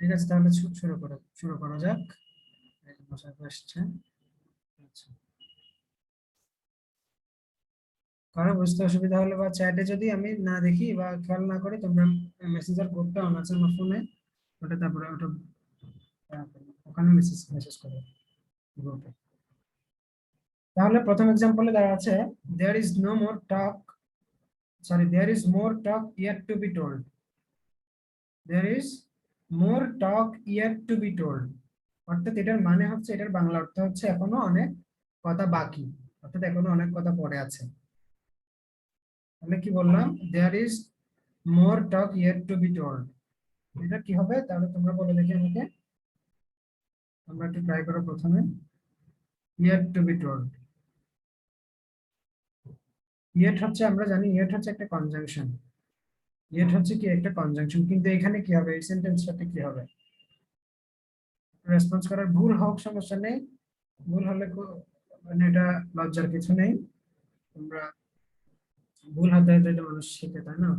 ঠিক আছে, তাহলে শুরু করা যাক। এই যে বসাতে আসছে। আচ্ছা, কারো বুঝতে অসুবিধা হলে বা চ্যাটে যদি আমি না দেখি বা খেয়াল না করি, তোমরা মেসেঞ্জার গ্রুপটা অন আছে আমার ফোনে, ওটা তারপরে ওটা ওখানে মেসেজ মেসেজ করো গ্রুপে। তাহলে প্রথম এক্সাম্পলে দেওয়া আছে, there is no more talk, sorry, there is more talk yet to be told. There is more talk yet to be told, অর্থাৎ এটার মানে হচ্ছে, এটার বাংলা অর্থ হচ্ছে এখনো অনেক কথা বাকি, অর্থাৎ এখনো অনেক কথা পড়ে আছে। তাহলে কি বললাম, there is more talk yet to be told, এটা কি হবে? তাহলে তোমরা বলে দেখি আমাকে, তোমরা একটু ট্রাই করো প্রথমে। Yet to be told, yet হচ্ছে, আমরা জানি ইয়েট হচ্ছে একটা কনজাংশন। ইয়েট হচ্ছে কি একটা কনজাংশন, কিন্তু এখানে কি হবে, এই সেন্টেন্সটাতে কি হবে? রেসপন্স করার ভুল হোক সমস্যা নেই, ভুল হলে মানে এটা লজ্জার কিছু নেই। তোমরা ভুল হতে হতে এটা মানুষ শিখে, তাই না?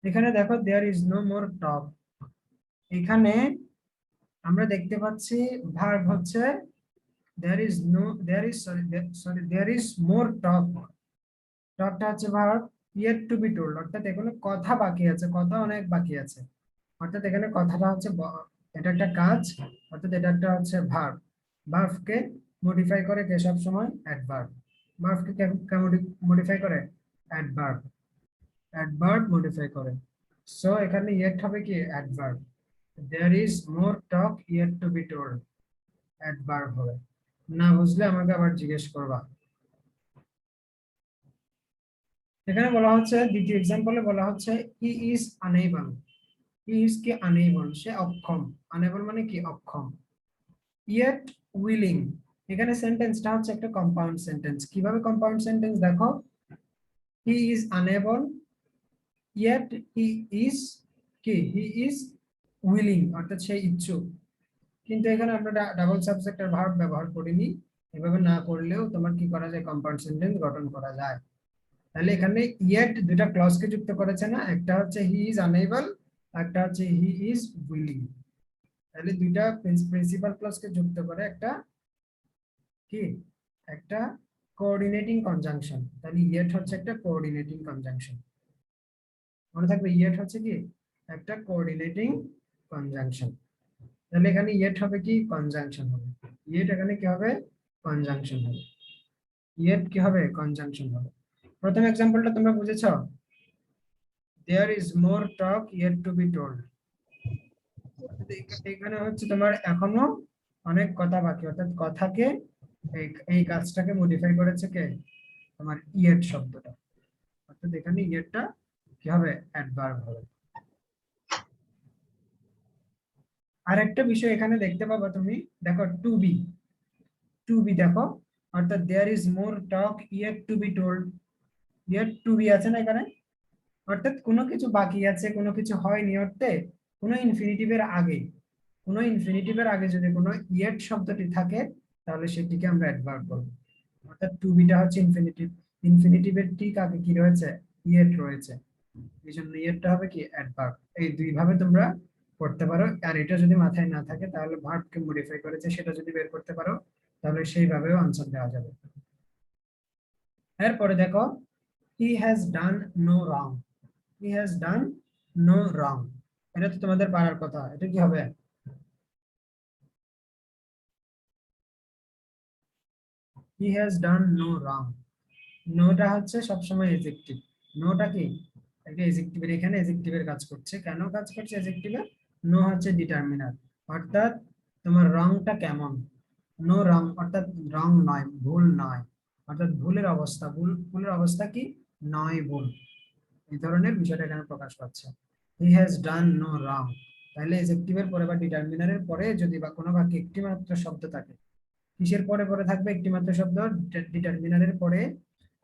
এখানে দেখো, দেয়ার ইজ নো মোর টক, এখানে আমরা দেখতে পাচ্ছি ভার্ব হচ্ছে there is no, there is sorry there is more talk, টকটা হচ্ছে verb, yet to be told অর্থাৎ এখানে কথা বাকি আছে, কথা অনেক বাকি আছে, অর্থাৎ এখানে কথাটা হচ্ছে এটা একটা কাজ, অর্থাৎ এটা একটা হচ্ছে ভার্ব। ভার্বকে মডিফাই করে কে সব সময়? অ্যাডভার্ব। ভার্বকে মডিফাই করে অ্যাডভার্ব, অ্যাডভার্ব মডিফাই করে। সো এখানে ইয়েট হবে কি adverb, there is more talk yet to be told, adverb হবে। না বুঝলে আমাকে আবার জিজ্ঞেস করবা। এখানে বলা হচ্ছে, দ্বিতীয় এক্সাম্পলে বলা হচ্ছে, he is unable, he is কি আনএবল, সে অক্ষম, আনএবল মানে কি অক্ষম, ইয়েট উইলিং, এখানে সেন্টেন্সটা হচ্ছে একটা কম্পাউন্ড সেন্টেন্স। কিভাবে কম্পাউন্ড সেন্টেন্স দেখো, he is unable yet he is কি, হি ইজ উইলিং অর্থাৎ সে ইচ্ছুক, কিন্তু এখানে আমরা ডাবল সাবজেক্টের ভার্ব ব্যবহার করিনি। এভাবে না করলেও তোমার কি করা যায়, কম্পাউন্ড সেন্টেন্স গঠন করা যায়। তাহলে এখানে ইয়েট দুটা ক্লজকে যুক্ত করেছে না, একটা হচ্ছে হি ইজ আনএবল, একটা হচ্ছে হি ইজ উইলিং। তাহলে দুইটা প্রিন্সিপাল ক্লজকে যুক্ত করে একটা কি, একটা কোঅর্ডিনেটিং কনজাংশন। তাহলে ইয়েট হচ্ছে একটা কোঅর্ডিনেটিং কনজাংশন, মনে থাকবে, ইয়েট হচ্ছে কি একটা কোঅর্ডিনেটিং কনজাংশন। তাহলে এখানে ইয়েট হবে কি, কনজাংশন হবে, ইয়েট এখানে কি হবে, কনজাংশন হবে, ইয়েট কি হবে, কনজাংশন হবে। প্রথম এক্সাম্পলটা তোমরা বুঝেছো, there is more talk yet to be told, এখানে হচ্ছে তোমার এখনো অনেক কথা বাকি, অর্থাৎ কথাকে এই এই কাজটাকে মডিফাই করেছে কে, তোমার ইয়েট শব্দটা, অর্থাৎ এখানে ইয়েটটা কি হবে, অ্যাডভার্ব হবে। আর একটা বিষয় এখানে দেখতে পাবো তুমি, দেখো টু বি, টু বি দেখো, অর্থাৎ there is more talk yet to be told, yet to be আছে না এখানে, অর্থাৎ কোনো কিছু বাকি আছে, কোনো কিছু হয়নি, অর্থে কোনো ইনফিনিটিভের আগে, কোনো ইনফিনিটিভের আগে যদি কোনো ইয়েট শব্দটি থাকে, তাহলে সেটিকে আমরা অ্যাডভার্ব বলবো। অর্থাৎ টু বিটা হচ্ছে ইনফিনিটিভ, ইনফিনিটিভের ঠিক আগে কি রয়েছে, ইয়েট রয়েছে, এই জন্য ইয়েটটা হবে কি অ্যাডভার্ব। এই দুই ভাবে তোমরা করতে পারো, আর এটা যদি মাথায় না থাকে তাহলে ভার্বকে মডিফাই করেছে সেটা যদি বের করতে পারো, তাহলে সেইভাবেও আনসার দেওয়া যাবে। এরপরে দেখো, he has done no wrong, he has done no wrong, এটা তো তোমাদের পারার কথা, এটা কি হবে, হি হ্যাজ ডান নো রং, নোটা হচ্ছে সবসময় এজেক্টিভ, নোটা কি একটা এজেক্টিভের, এখানে এজেক্টিভের কাজ করছে, কেন কাজ করছে এজেক্টিভে, নো হচ্ছে ডিটারমিনার, অর্থাৎ তোমার রংটা কেমন, নো রং অর্থাৎ রং নয়, ভুল নয়, অর্থাৎ ভুলের অবস্থা, ভুলের অবস্থা কি, নয় ভুল, এই ধরনের বিষয়টা এখানে প্রকাশ পাচ্ছে। হি হ্যাজ ডান নো রং, তাহলে এজেক্টিভের পরে বা ডিটারমিনারের পরে যদি বা কোনো বাক্যে একটি মাত্র শব্দ থাকে, কিসের পরে পরে থাকবে, একটি মাত্র শব্দ, ডিটারমিনারের পরে,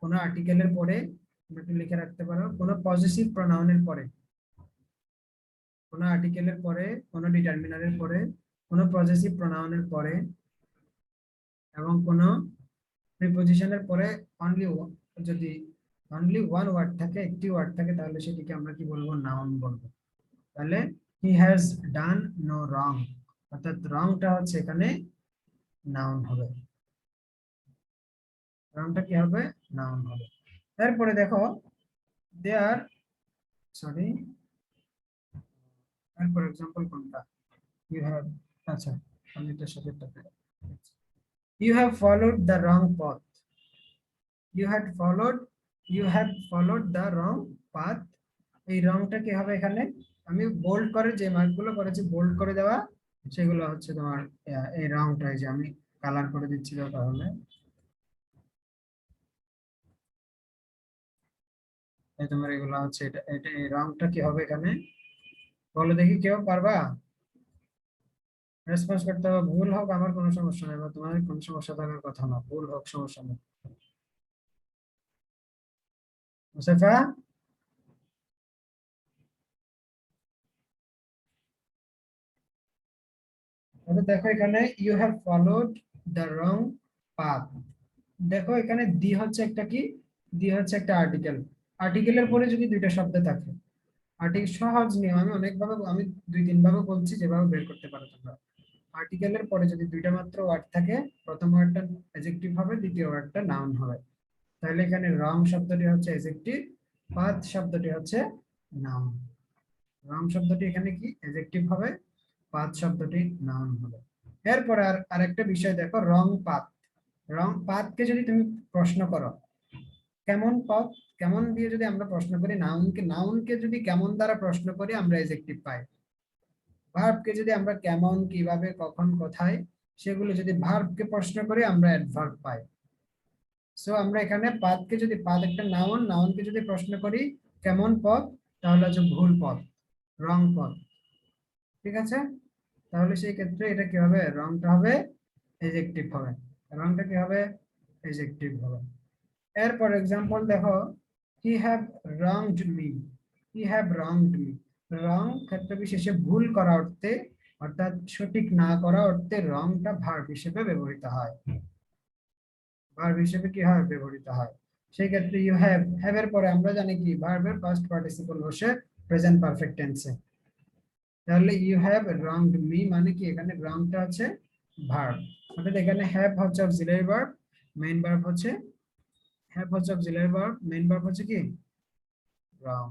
কোনো আর্টিকেলের পরে, তুমি একটু লিখে রাখতে পারো, কোনো পজিটিভ প্রোনাউনের পরে, কোনো আর্টিকেলের পরে, কোনো ডিটারমিনারের পরে, কোনো পজিটিভ প্রোনাউনের পরে, এবং কোনো প্রিপজিশনের পরে অনলি যদি অনলি ওয়ান ওয়ার্ড থাকে, একটি ওয়ার্ড থাকে, তাহলে সেটিকে আমরা কি বলবো? নাউন বলবো। তাহলে হি হ্যাজ ডান নো রং, অর্থাৎ রংটা হচ্ছে এখানে নাউন হবে। রংটা কি হবে? নাউন হবে। তারপরে দেখো they are, sorry, for example কোনটা? ইউ হ্যাভ, আচ্ছা আমি এটার সাথে you have followed the wrong পথ, you had followed, you have followed the wrong path. এই রংটা কি হবে এখানে? আমি বোল্ড করে যে মার্কগুলো করেছি, বোল্ড করে দেওয়া, সেগুলো হচ্ছে তোমার এই রংটা, এই যে আমি কালার করে দিচ্ছি, তাহলে এই তোমার এগুলো হচ্ছে, এটা এটা এই রংটা কি হবে এখানে? বলো দেখি, কেউ পারবা রেসপন্স করতে হবে? ভুল হোক আমার কোনো সমস্যা নেই, বা তোমাদের কোনো সমস্যা থাকার কথা না, ভুল হোক সমস্যা নেই। মুসাফা, তাহলে দেখো এখানে you have followed the wrong path. দেখো এখানে দি হচ্ছে একটা কি, দি হচ্ছে একটা আর্টিকেল। আর্টিকেলের পরে যদি দুইটা শব্দ থাকে, আর্টিকেল সহজ নিয়ম, আমি অনেকভাবে, আমি দুই তিন ভাবে বলছি, যেভাবে বের করতে পারো তোমরা। আর্টিকেলের পরে যদি দুইটা মাত্র ওয়ার্ড থাকে, প্রথম ওয়ার্ডটা অ্যাডজেক্টিভ হবে, দ্বিতীয় ওয়ার্ডটা নাউন হবে। তাহলে এখানে রং শব্দটি হচ্ছে অ্যাডজেক্টিভ, পাথ শব্দটি হচ্ছে নাউন। রং শব্দটি এখানে কি অ্যাডজেক্টিভ হবে, পাথ শব্দটি নাউন হবে। এরপর আর আরেকটা বিষয় দেখো, রং পাথ। রং পাথকে যদি তুমি প্রশ্ন করো, কেমন পথ, কেমন দিয়ে যদি আমরা প্রশ্ন করি, নাউনকে, নাউনকে যদি কেমন দ্বারা প্রশ্ন করি আমরা অ্যাডজেক্টিভ পাই। ভার্বকে যদি আমরা কেমন, কিভাবে, কখন, কোথায়, সেগুলো যদি ভার্বকে প্রশ্ন করি আমরা অ্যাডভার্ব পাই। সো আমরা এখানে পাথকে যদি, পাথ একটা নাউন, নাউনকে যদি প্রশ্ন করি কেমন পথ, তাহলে হচ্ছে ভুল পথ, রং পথ। ঠিক আছে? তাহলে সেই ক্ষেত্রে এটা কি হবে? রংটা হবে এডজেক্টিভ হবে। রংটা কি হবে? এডজেক্টিভ হবে। এরপর এক্সাম্পল দেখো, he have wronged me, he have wronged me. Wrong ক্ষেত্র বিশেষে ভুল করা অর্থে, অর্থাৎ সঠিক না করা অর্থে রংটা ভার্ব হিসেবে ব্যবহৃত হয়। ভার্ব হিসেবে কি হয়? ব্যবহৃত হয়। সেই ক্ষেত্রে ইউ হ্যাভ এর পরে আমরা জানি কি ভার্বের ফার্স্ট পার্টিসিপল বসে প্রেজেন্ট পারফেক্ট টেন্সে। তাহলে ইউ হ্যাভ রংড মি মানে কি, এখানে রংটা হচ্ছে ভার্ব, অর্থাৎ এখানে হ্যাভ হচ্ছে অক্সিলারি ভার্ব, মেইন ভার্ব হচ্ছে, হ্যাভ হচ্ছে অক্সিলারি ভার্ব, মেইন ভার্ব হচ্ছে কি রং।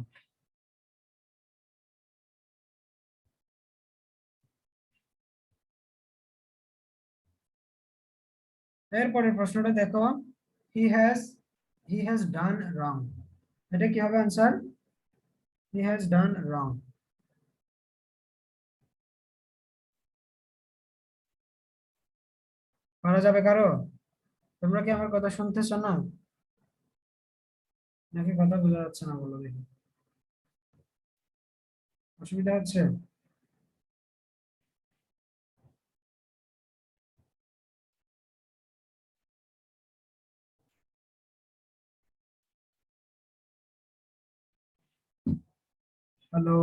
এরপরের প্রশ্নটা দেখো, হি হ্যাজ, হি হ্যাজ ডান রং। এটা কি হবে आंसर? হি হ্যাজ ডান রং। পারা যাবে কারো? তোমরা কি আমার কথা শুনতেছো না, নাকি কথা বোঝা যাচ্ছে না? বলো দেখি, অসুবিধা হচ্ছে? Hello?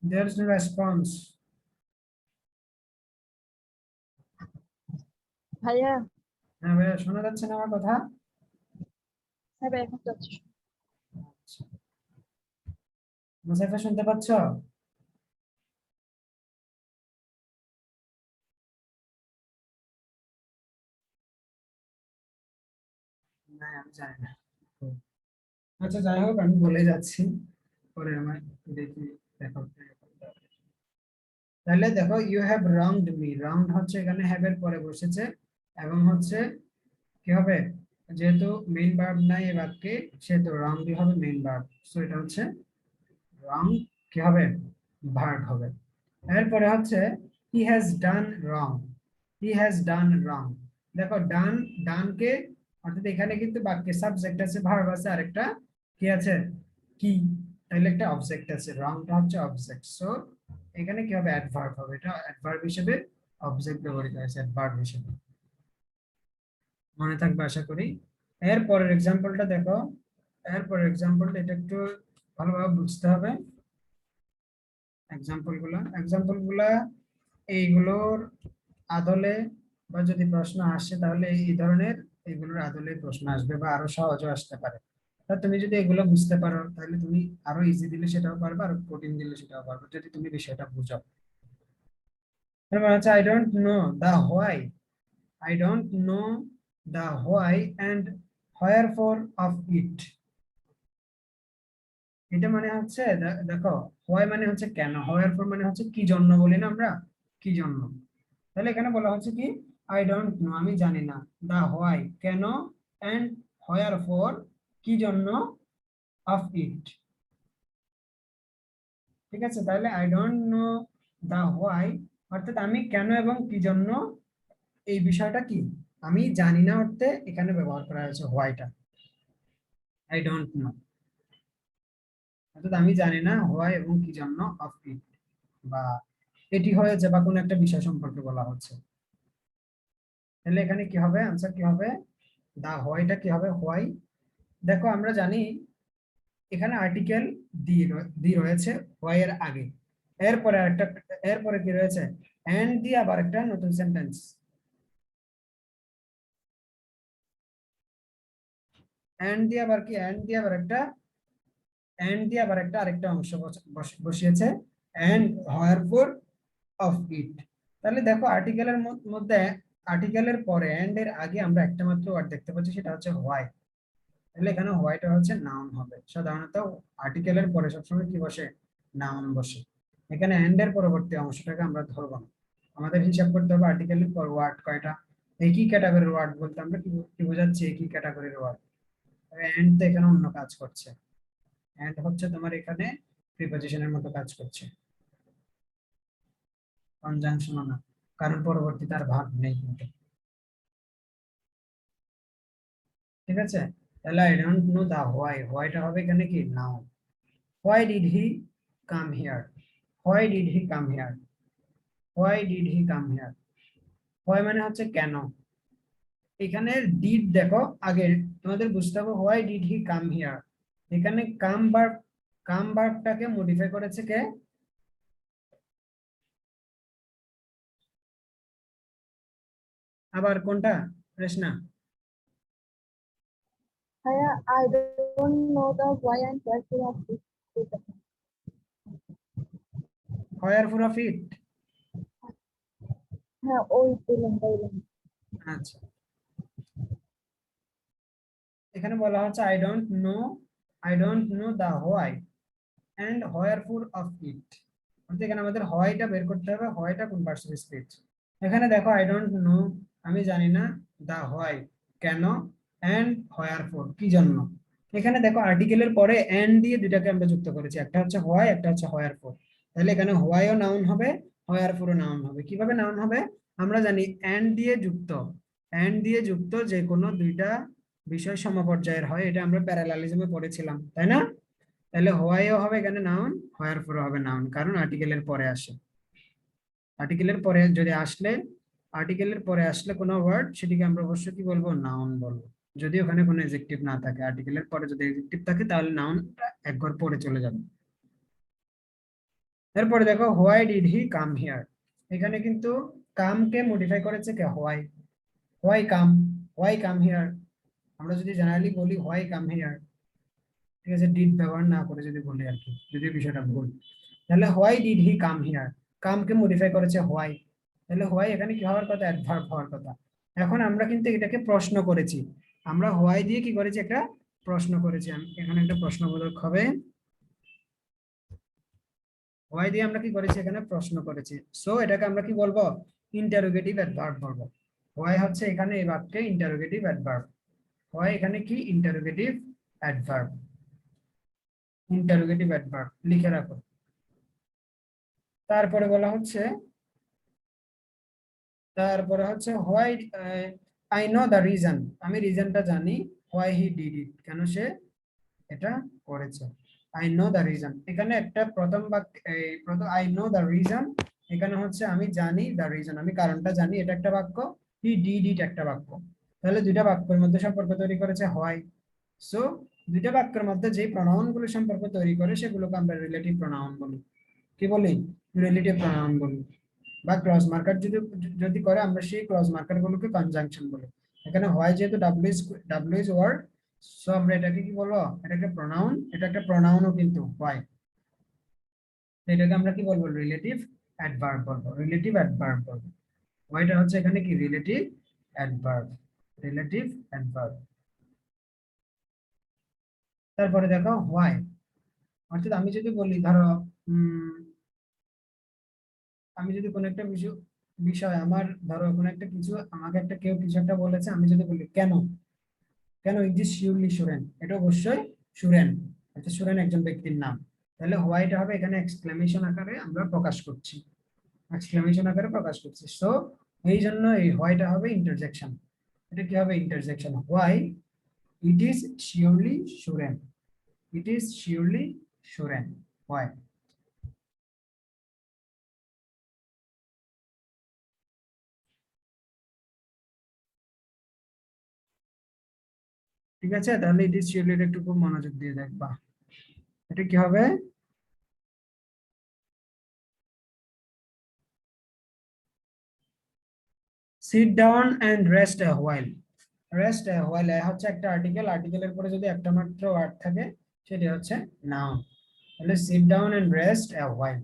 There is no response. ভাইয়া। হ্যাঁ ভাইয়া, শোনা যাচ্ছে না আমার কথা? হ্যাঁ ভাই, এখন যাচ্ছি। আচ্ছা, মুসাফা শুনতে পাচ্ছ? না আমি জানি না। আচ্ছা যাই হোক, আমি বলে যাচ্ছি, পরে আমার দেখি, দেখো। তাহলে দেখো ইউ হ্যাভ রংড মি, রংড হচ্ছে এখানে হ্যাভ এর পরে বসেছে, এবং হচ্ছে কি হবে, যেহেতু মেইন ভার্ব নাই এই বাক্যে, সেহেতু রং দিয়ে হবে মেইন ভার্ব। সো এটা হচ্ছে রং কি হবে? ভার্ব হবে। এরপরে হচ্ছে হি has done wrong, he has ডান রং। দেখো ডান, ডানকে, অর্থাৎ এখানে কিন্তু বাক্যে সাবজেক্ট আছে, ভার্ব আছে, আরেকটা কি আছে? কি, তাহলে একটা অবজেক্ট আছে, রংটা হচ্ছে অবজেক্ট। সো এখানে কি হবে? অ্যাডভার্ব হবে, এটা অ্যাডভার্ব হিসেবে অবজেক্ট ব্যবহৃত হয়েছে, অ্যাডভার্ব হিসেবে। মনে থাকবে আশা করি। এরপরের এক্সাম্পলটা দেখো, এরপরের এক্সাম্পলটা এটা একটু ভালোভাবে বুঝতে হবে। এক্সাম্পল গুলা এইগুলোর আদলে বা যদি প্রশ্ন আসে তাহলে এই ধরনের এগুলোর আদলে প্রশ্ন আসবে বা আরো সহজও আসতে পারে। তা তুমি যদি এগুলো বুঝতে পারো তাহলে তুমি আরো ইজি দিলে সেটাও পারবে, আর কঠিন দিলে সেটাও পারবে যদি তুমি বিষয়টা বুঝো। তারপর হচ্ছে I don't know the why, I don't know the why and wherefore of it. এটা মানে হচ্ছে দেখো, হোয়াই মানে হচ্ছে কেন, হোয়ার ফর মানে হচ্ছে কি জন্য বলি না আমরা, কি জন্য। তাহলে এখানে বলা হচ্ছে কি, আই ডোন্ট নো আমি জানি না, দা হোয়াই কেন, এন্ড হোয়ার ফর কি জন্য, অফ ইট। ঠিক আছে, তাহলে I don't know the why অর্থাৎ আমি কেন এবং কি জন্য, এই বিষয়টা কি আমি জানি না অর্থে এখানে ব্যবহার করা হয়েছে হোয়াইটা, আই ডোন্ট নো অর্থাৎ আমি জানি না হোয়াই এবং কি জন্য অফ ইট, বা এটি হয়েছে বা কোনো একটা বিষয় সম্পর্কে বলা হচ্ছে। তাহলে এখানে কি হবে, আনসার কি হবে, দা হোয়াইটা কি হবে, হোয়াই। দেখো আমরা জানি এখানে আর্টিকেল দি রয়েছে হোয়াই এর আগে, এরপরে একটা, এরপরে কি রয়েছে, এন্ড দিয়ে আবার একটা নতুন সেন্টেন্স, এন্ড দিয়ে আবার কি, এন্ড দিয়ে আবার একটা, এন্ড দিয়ে আবার একটা আরেকটা অংশ বসিয়েছে, and wherefore of it. তাহলে দেখো আর্টিকেলের মধ্যে, আর্টিকেলের পরে এন্ড এর আগে আমরা একটা মাত্র ওয়ার্ড দেখতে পাচ্ছি, সেটা হচ্ছে হোয়াই। তাহলে এখানে হোয়াইট হচ্ছে নাউন হবে। সাধারণত আর্টিকেলের পরে সবসময় কি বসে, নাউন বসে। এখানে এন্ড এর পরবর্তী অংশটাকে আমরা ধরবো না, আমাদের হিসাব করতে হবে আর্টিকেলের পর ওয়ার্ড কয়টা, একই ক্যাটাগরির ওয়ার্ড বলতে আমরা কি কি বোঝাচ্ছি, একই ক্যাটাগরির ওয়ার্ড। এন্ড তো এখানে অন্য কাজ করছে, এন্ড হচ্ছে তোমার এখানে প্রিপজিশনের মতো কাজ করছে, কনজাংশন না, কারণ পরবর্তী তার ভাগ নেই কিন্তু। ঠিক আছে, তাহলে I don't know the why, হোয়াইটা হবে এখানে কি, noun. Why did he come here, why did he come here, why did he come here, why মানে হচ্ছে কেন। এখানে ডিড দেখো আগে, তোমাদের বুঝতে হবে why did he come here, এখানে কাম ভার্বটাকে মডিফাই করেছে কে, আবার কোনটা রেশনা, ভাইয়া I don't know the why and wherefore of it. Wherefore of it. হ্যাঁ ওই বললাম। আচ্ছা, এখানে বলা হচ্ছে I don't know, I don't know the why and wherefore of it, অর্থাৎ এখানে আমাদের হোয়াইটা বের করতে হবে, হোয়াইটা কোন পার্টস অফ স্পিচ। এখানে দেখো আই ডোন্ট নো আমি জানি না, দা হোয়াই কেন, এন্ড হোয়ার ফর কি জন্য। এখানে দেখো আর্টিকেলের পরে এন্ড দিয়ে দুটাকে আমরা যুক্ত করেছি, একটা হচ্ছে হোয়াই, একটা হচ্ছে হোয়ার ফর। তাহলে এখানে হোয়াইও নাউন হবে, হোয়ার ফরও নাউন হবে। কিভাবে নাউন হবে, আমরা জানি এন্ড দিয়ে যুক্ত, এন্ড দিয়ে যুক্ত যে কোনো দুইটা বিষয় সমপর্যায়ের হয়, এটা আমরা প্যারালালিজমে পড়েছিলাম তাই না। তাহলে হোয়াইও হবে এখানে নাউন, হোয়ার ফর হবে নাউন, কারণ আর্টিকেলের পরে আসে। আর্টিকেলের পরে যদি আসলে, আর্টিকেলের পরে আসলে কোনো ওয়ার্ড, সেটিকে আমরা অবশ্যই কি বলবো, নাউন বলবো। যদি ওখানে কোনো এডজেক্টিভ না থাকে, আর্টিকেলের পরে যদি এডজেক্টিভ থাকে তাহলে নাউনটা এক ঘর পরে চলে যাবে। এরপরে দেখো why did he come here, এখানে কিন্তু কামকে মডিফাই করেছে কে, why, why come, why come here. আমরা যদি জেনারেলি বলি হোয়াই কাম হিয়ার, ঠিক আছে, ডিড ব্যবহার না করে যদি বলি আর কি, যদি বিষয়টা ভুল, তাহলে why did he come here, কামকে মডিফাই করেছে হোয়াই, তাহলে হোয়াই এখানে কি হওয়ার কথা, অ্যাডভার্ব হওয়ার কথা। এখন আমরা কিন্তু এটাকে প্রশ্ন করেছি, আমরা হোয়াই দিয়ে কি করেছি, একটা প্রশ্ন করেছি, এখানে একটা প্রশ্নবোধক হবে, হোয়াই দিয়ে আমরা কি করেছি, এখানে প্রশ্ন করেছি, সো এটাকে আমরা কি বলবো, ইন্টারোগেটিভ অ্যাডভার্ব বলবো। হোয়াই হচ্ছে এখানে এই বাক্যে ইন্টারোগেটিভ অ্যাডভার্ব, হোয়াই এখানে কি, ইন্টারোগেটিভ অ্যাডভার্ব, ইন্টারোগেটিভ অ্যাডভার্ব লিখে রাখো। তারপরে বলা হচ্ছে, তারপরে হচ্ছে why, I know the reason, আমি রিজনটা জানি, হোয়াই হি ডিড ইট কেন সে এটা করেছে, আই নো দ্য রিজন। এখানে একটা প্রথম বাক্য, এই প্রথম আই নো দ্য রিজন, এখানে হচ্ছে আমি জানি দ্য রিজন, আমি কারণটা জানি, এটা একটা বাক্য, হি ডিড ইট একটা বাক্য। তাহলে দুইটা বাক্যের মধ্যে সম্পর্ক তৈরি করেছে হোয়াই। সো দুইটা বাক্যের মধ্যে যে প্রোনাউন গুলো সম্পর্ক তৈরি করে সেগুলোকে আমরা রিলেটিভ প্রোনাউন বলি, কি বলি, রিলেটিভ প্রোনাউন বলি। বা ক্রস মার্কার যদি যদি করে আমরা সেই ক্রস মার্কার গুলোকে কনজাংশন বলি। এখানে হয় যেহেতু ডাব্লিউ ইজ ওয়ার্ড, সো আমরা এটাকে কি বলবো, এটা একটা প্রোনাউন, এটা একটা প্রোনাউনও কিন্তু হয়, এটাকে আমরা কি বলবো, রিলেটিভ অ্যাডভার্ব বলবো, রিলেটিভ অ্যাডভার্ব বলবো। ওয়াইটা হচ্ছে এখানে কি রিলেটিভ অ্যাডভার্ব, রিলেটিভ অ্যাডভার্ব। তারপরে দেখো হোয়াই, অর্থাৎ আমি যদি বলি ধরো আমি যদি কোনো একটা বিষয় বিষয় আমার ধরো কোনো একটা কিছু আমাকে একটা কেউ কিছু একটা বলেছে, আমি যদি বলি কেন, কেন ইট ইজ শিওরলি সুরেন, এটা অবশ্যই সুরেন, এটা সুরেন একজন ব্যক্তির নাম, তাহলে হোয়াইট হবে এখানে এক্সক্লেমেশন আকারে আমরা প্রকাশ করছি, এক্সক্লেমেশন আকারে প্রকাশ করছি। সো এই জন্য এই হোয়াইটা হবে ইন্টারজেকশন, এটা কি হবে interjection, why it is surely Suren, it is surely Suren, why. ঠিক আছে, তাহলে ইট ইজ শিওরলি একটু খুব মনোযোগ দিয়ে দেখবা, এটা কি হবে, sit down and rest a while, rest a while a হচ্ছে একটা আর্টিকেল, আর্টিকেলের পরে যদি একটা মাত্র ওয়ার্ড থাকে সেটি হচ্ছে নাউন, তাহলে sit down and rest a while,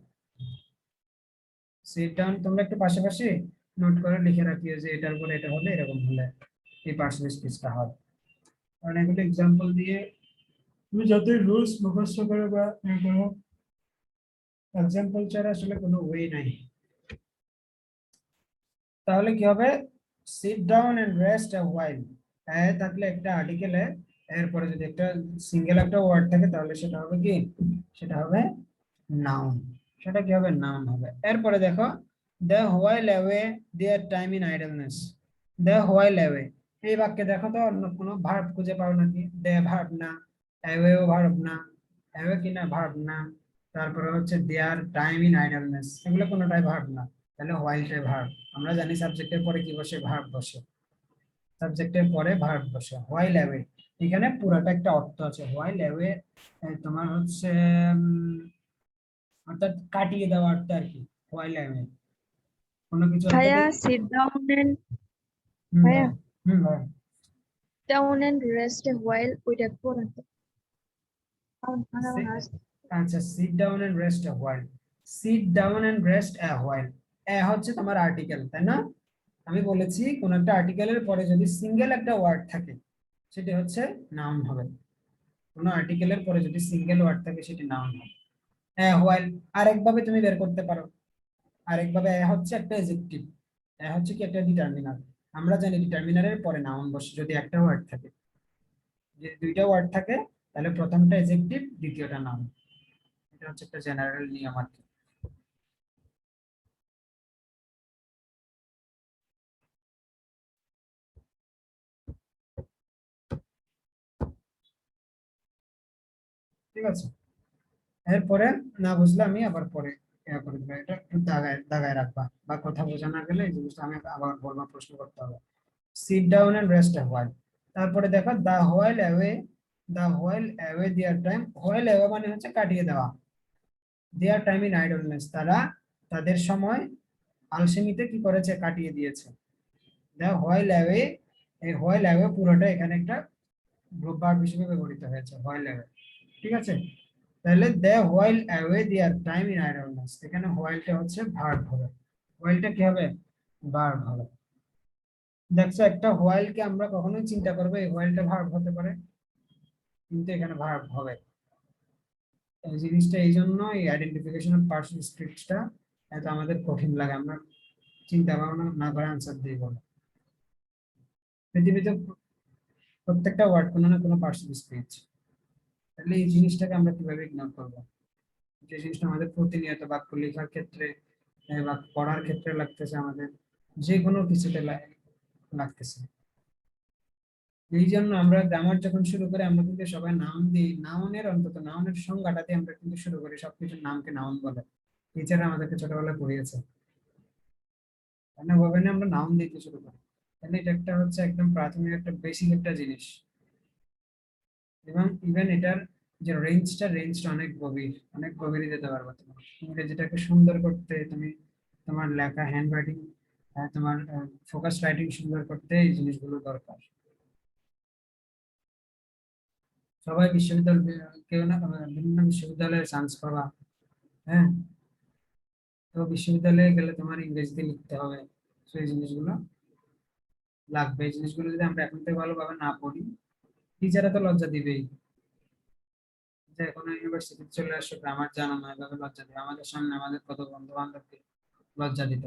sit down তোমরা একটু পাশাপাশি নোট করে লিখে রাখিও যে এটার পরে এটা হলে এরকম হলে এই পার্সোনাল স্পিচটা হয়, কারণ এগুলো এক্সাম্পল দিয়ে তুমি যাতে রুলস মুখস্থ করো বা কোনো এক্সাম্পল ছাড়া আসলে কোনো ওয়ে নাই। তাহলে কি হবে, sit down and rest a while, a থাকলে একটা আর্টিকেলে এরপরে যদি একটা সিঙ্গেল একটা ওয়ার্ড থাকে তাহলে সেটা হবে কি, সেটা হবে নাউন, সেটা কি হবে নাউন হবে। এরপরে দেখো they while away their time in idleness, they while away, এই বাক্যে দেখো তো অন্য কোনো ভার্ব খুঁজে পাও নাকি, দে ভার্ব না, অ্যাওয়েও ভার্ব না, অ্যাওয়ে কিনা ভার্ব না, তারপরে হচ্ছে দেয়ার টাইম ইন আইডলনেস, এগুলো কোনোটাই ভার্ব না, তাহলে হোয়াইলটাই ভার্ব। আমরা জানি সাবজেক্টের পরে কি বসে, ভার্ব বসে, সাবজেক্টের পরে ভার্ব বসে, হোয়াইল অ্যাওয়ে এখানে পুরোটা একটা অর্থ আছে, হোয়াইল অ্যাওয়ে তোমার হচ্ছে অর্থাৎ কাটিয়ে দেওয়া অর্থ আর কি, হোয়াইল অ্যাওয়ে কোনো কিছু অর্থাৎ ভাইয়া sit down and হুম ভাইয়া ভাই, হুম ভাই, down and rest a while ওইটা পড়েন তো। আচ্ছা sit down and rest a while, sit down and rest a while, a হচ্ছে তোমার আর্টিকেল তাই না, আমি বলেছি কোন একটা আর্টিকেলের পরে যদি সিঙ্গেল একটা ওয়ার্ড থাকে সেটি হচ্ছে নাউন হবে, কোন আর্টিকেলের পরে যদি সিঙ্গেল ওয়ার্ড থাকে সেটি নাউন হবে। হোয়াইল আরেকভাবে তুমি বের করতে পারো, আরেকভাবে হচ্ছে একটা এডজেক্টিভ, হচ্ছে কি একটা ডিটারমিনার, আমরা জানি ডিটারমিনারের পরে নাউন বসে যদি একটা ওয়ার্ড থাকে, যদি দুইটা ওয়ার্ড থাকে তাহলে প্রথমটা এডজেক্টিভ দ্বিতীয়টা নাউন, এটা হচ্ছে একটা জেনারেল নিয়ম আর কি। ঠিক আছে, এরপরে না বুঝলে আমি আবার পরে ইয়া করে দেবো, এটা একটু দাগায় দাগায় রাখবা, বা কথা বোঝা না গেলে এই জিনিসটা আমি আবার বলবো, প্রশ্ন করতে হবে। Sit down and rest a while, তারপরে দেখো the while away, the while away their time, while away মানে হচ্ছে কাটিয়ে দেওয়া, দেয়ার টাইম ইন আইডলনেস তারা তাদের সময় আলসেমিতে কি করেছে, কাটিয়ে দিয়েছে। দা হোয়াইল অ্যাওয়ে, এই হোয়াইল অ্যাওয়ে পুরোটা এখানে একটা গ্রুপ ভার্ব হিসেবে ব্যবহৃত হয়েছে, হোয়াইল অ্যাওয়ে, ঠিক আছে। তাহলে they while away their time in idleness, এখানে হোয়াইলটা হচ্ছে ভার্ব হবে, হোয়াইলটা কি হবে, ভার্ব হবে। দেখছো একটা হোয়াইলকে আমরা কখনোই চিন্তা করবো এই হোয়াইলটা ভার্ব হতে পারে, কিন্তু এখানে ভার্ব হবে। এই জিনিসটা এই জন্য এই আইডেন্টিফিকেশন অফ পার্সন স্ক্রিপ্টটা এত আমাদের কঠিন লাগে, আমরা চিন্তা ভাবনা না করে আনসার দিয়ে বলো। পৃথিবীতে প্রত্যেকটা ওয়ার্ড কোনো না কোনো পার্সন স্পিচ, তাহলে এই জিনিসটাকে আমরা কিভাবে ইগনোর করবো, যে জিনিসটা আমাদের প্রতিনিয়ত বাক্য লেখার ক্ষেত্রে বা পড়ার ক্ষেত্রে লাগতেছে, আমাদের যে কোনো কিছুতে লাগতেছে। এই জন্য আমরা গ্রামার যখন শুরু করি আমরা কিন্তু সবাই নাউন দিই, নাউনের অন্তত নাউনের সংজ্ঞাটা দিয়ে আমরা কিন্তু শুরু করি, সবকিছুর নামকে নাউন বলে, টিচার আমাদেরকে ছোটবেলায় পড়িয়েছে, ভাবে না আমরা নাউন দিতে শুরু করি, তাহলে এটা একটা হচ্ছে একদম প্রাথমিক একটা বেসিক একটা জিনিস। এবং ইভেন এটার যে রেঞ্জটা অনেক গভীর, অনেক গভীরে যেতে পারবে তুমি ইংরেজিটাকে সুন্দর করতে, তুমি তোমার লেখা হ্যান্ড রাইটিং, তোমার ফোকাস রাইটিং সুন্দর করতে এই জিনিসগুলো দরকার। সবাই বিশ্ববিদ্যালয়, কেউ না বিভিন্ন বিশ্ববিদ্যালয়ে চান্স পাবা। হ্যাঁ, তো বিশ্ববিদ্যালয়ে গেলে তোমার ইংরেজিতে লিখতে হবে, সেই জিনিসগুলো লাগবে। এই জিনিসগুলো যদি আমরা এখন থেকে ভালোভাবে না পড়ি, টিচাররা তো লজ্জা দিবেই, যে এখন ইউনিভার্সিটিতে চলে আসো গ্রামার জানো না, এভাবে লজ্জা দিবে। আমাদের সামনে আমাদের কত বন্ধু বান্ধবকে লজ্জা দিত।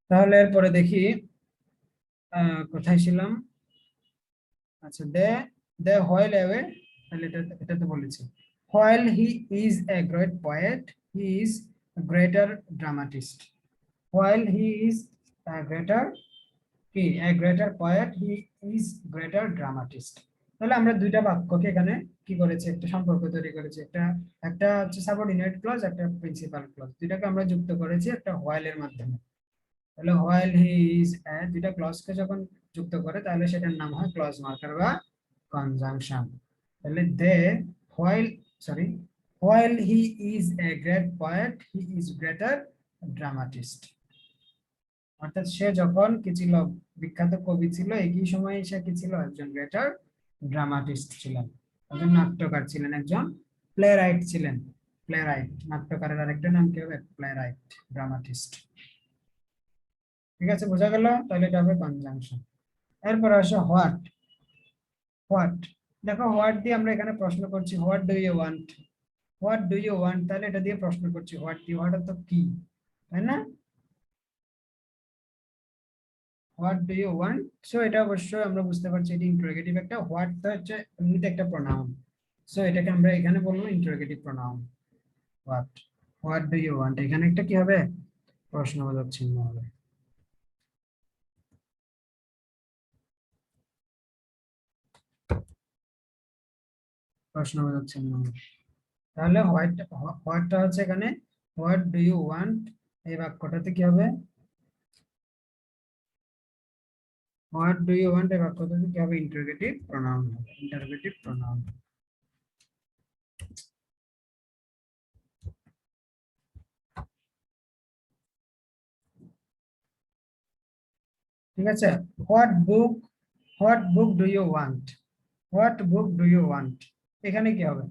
তাহলে এরপরে দেখি কোথায় ছিলাম। আচ্ছা, দে হোয়াইল অ্যাওয়ে, তাহলে এটা তো বলেছি। While he is a great poet, he is greater dramatist. While he is greater, কি a greater poet, he is greater dramatist. তাহলে আমরা দুইটা বাক্যকে এখানে কি করেছি, একটা সম্পর্ক তৈরি করেছি। একটা একটা হচ্ছে সাবঅর্ডিনেট ক্লজ, একটা প্রিন্সিপাল ক্লজ, দুইটাকে আমরা যুক্ত করেছি একটা হোয়াইল এর মাধ্যমে। তাহলে হোয়াইল হি ইজ, দুইটা ক্লজকে যখন যুক্ত করে তাহলে সেটার নাম হয় ক্লজ মার্কার বা কনজাংশন। তাহলে they while, sorry, while he is a great poet, he is greater dramatist. অর্থাৎ সে যখন কি ছিল, বিখ্যাত কবি ছিল, একই সময়ে সে কি ছিল, একজন গ্রেটার ড্রামাটিস্ট ছিলেন, একজন নাট্যকার ছিলেন, একজন প্লে রাইট ছিলেন। প্লে রাইট, নাট্যকারের আরেকটা নাম কি হবে, প্লে রাইট, ড্রামাটিস্ট। ঠিক আছে, বোঝা গেল? তাহলে এটা হবে কনজাংশন। এরপর আসে হোয়াট। হোয়াট, দেখো হোয়াট দিয়ে আমরা এখানে প্রশ্ন করছি, what do you want, what do you want, তাহলে এটা দিয়ে প্রশ্ন করছি হোয়াট দিয়ে, হোয়াট তো কি, তাই না? What do you want, so এটা অবশ্যই আমরা বুঝতে পারছি এটা ইন্টারোগেটিভ একটা। হোয়াট তো হচ্ছে এমনিতে একটা প্রোনাউন, সো এটাকে আমরা এখানে বলবো interrogative pronoun. What, what do you want, এখানে একটা কি হবে, প্রশ্নবোধক চিহ্ন হবে। প্রশ্নবোধক চিহ্ন হবে। তাহলে হোয়াটটা হচ্ছে এখানে হোয়াট ডু ইউ ওয়ান্ট, এই বাক্যটাতে কি হবে, হোয়াট ডু ইউ ওয়ান্ট এই বাক্যটাতে কি হবে, ইন্টারোগেটিভ প্রোনাউন হবে, ইন্টারোগেটিভ প্রোনাউন। ঠিক আছে, what book, what book do you want, what book do you want, এখানে কি হবে,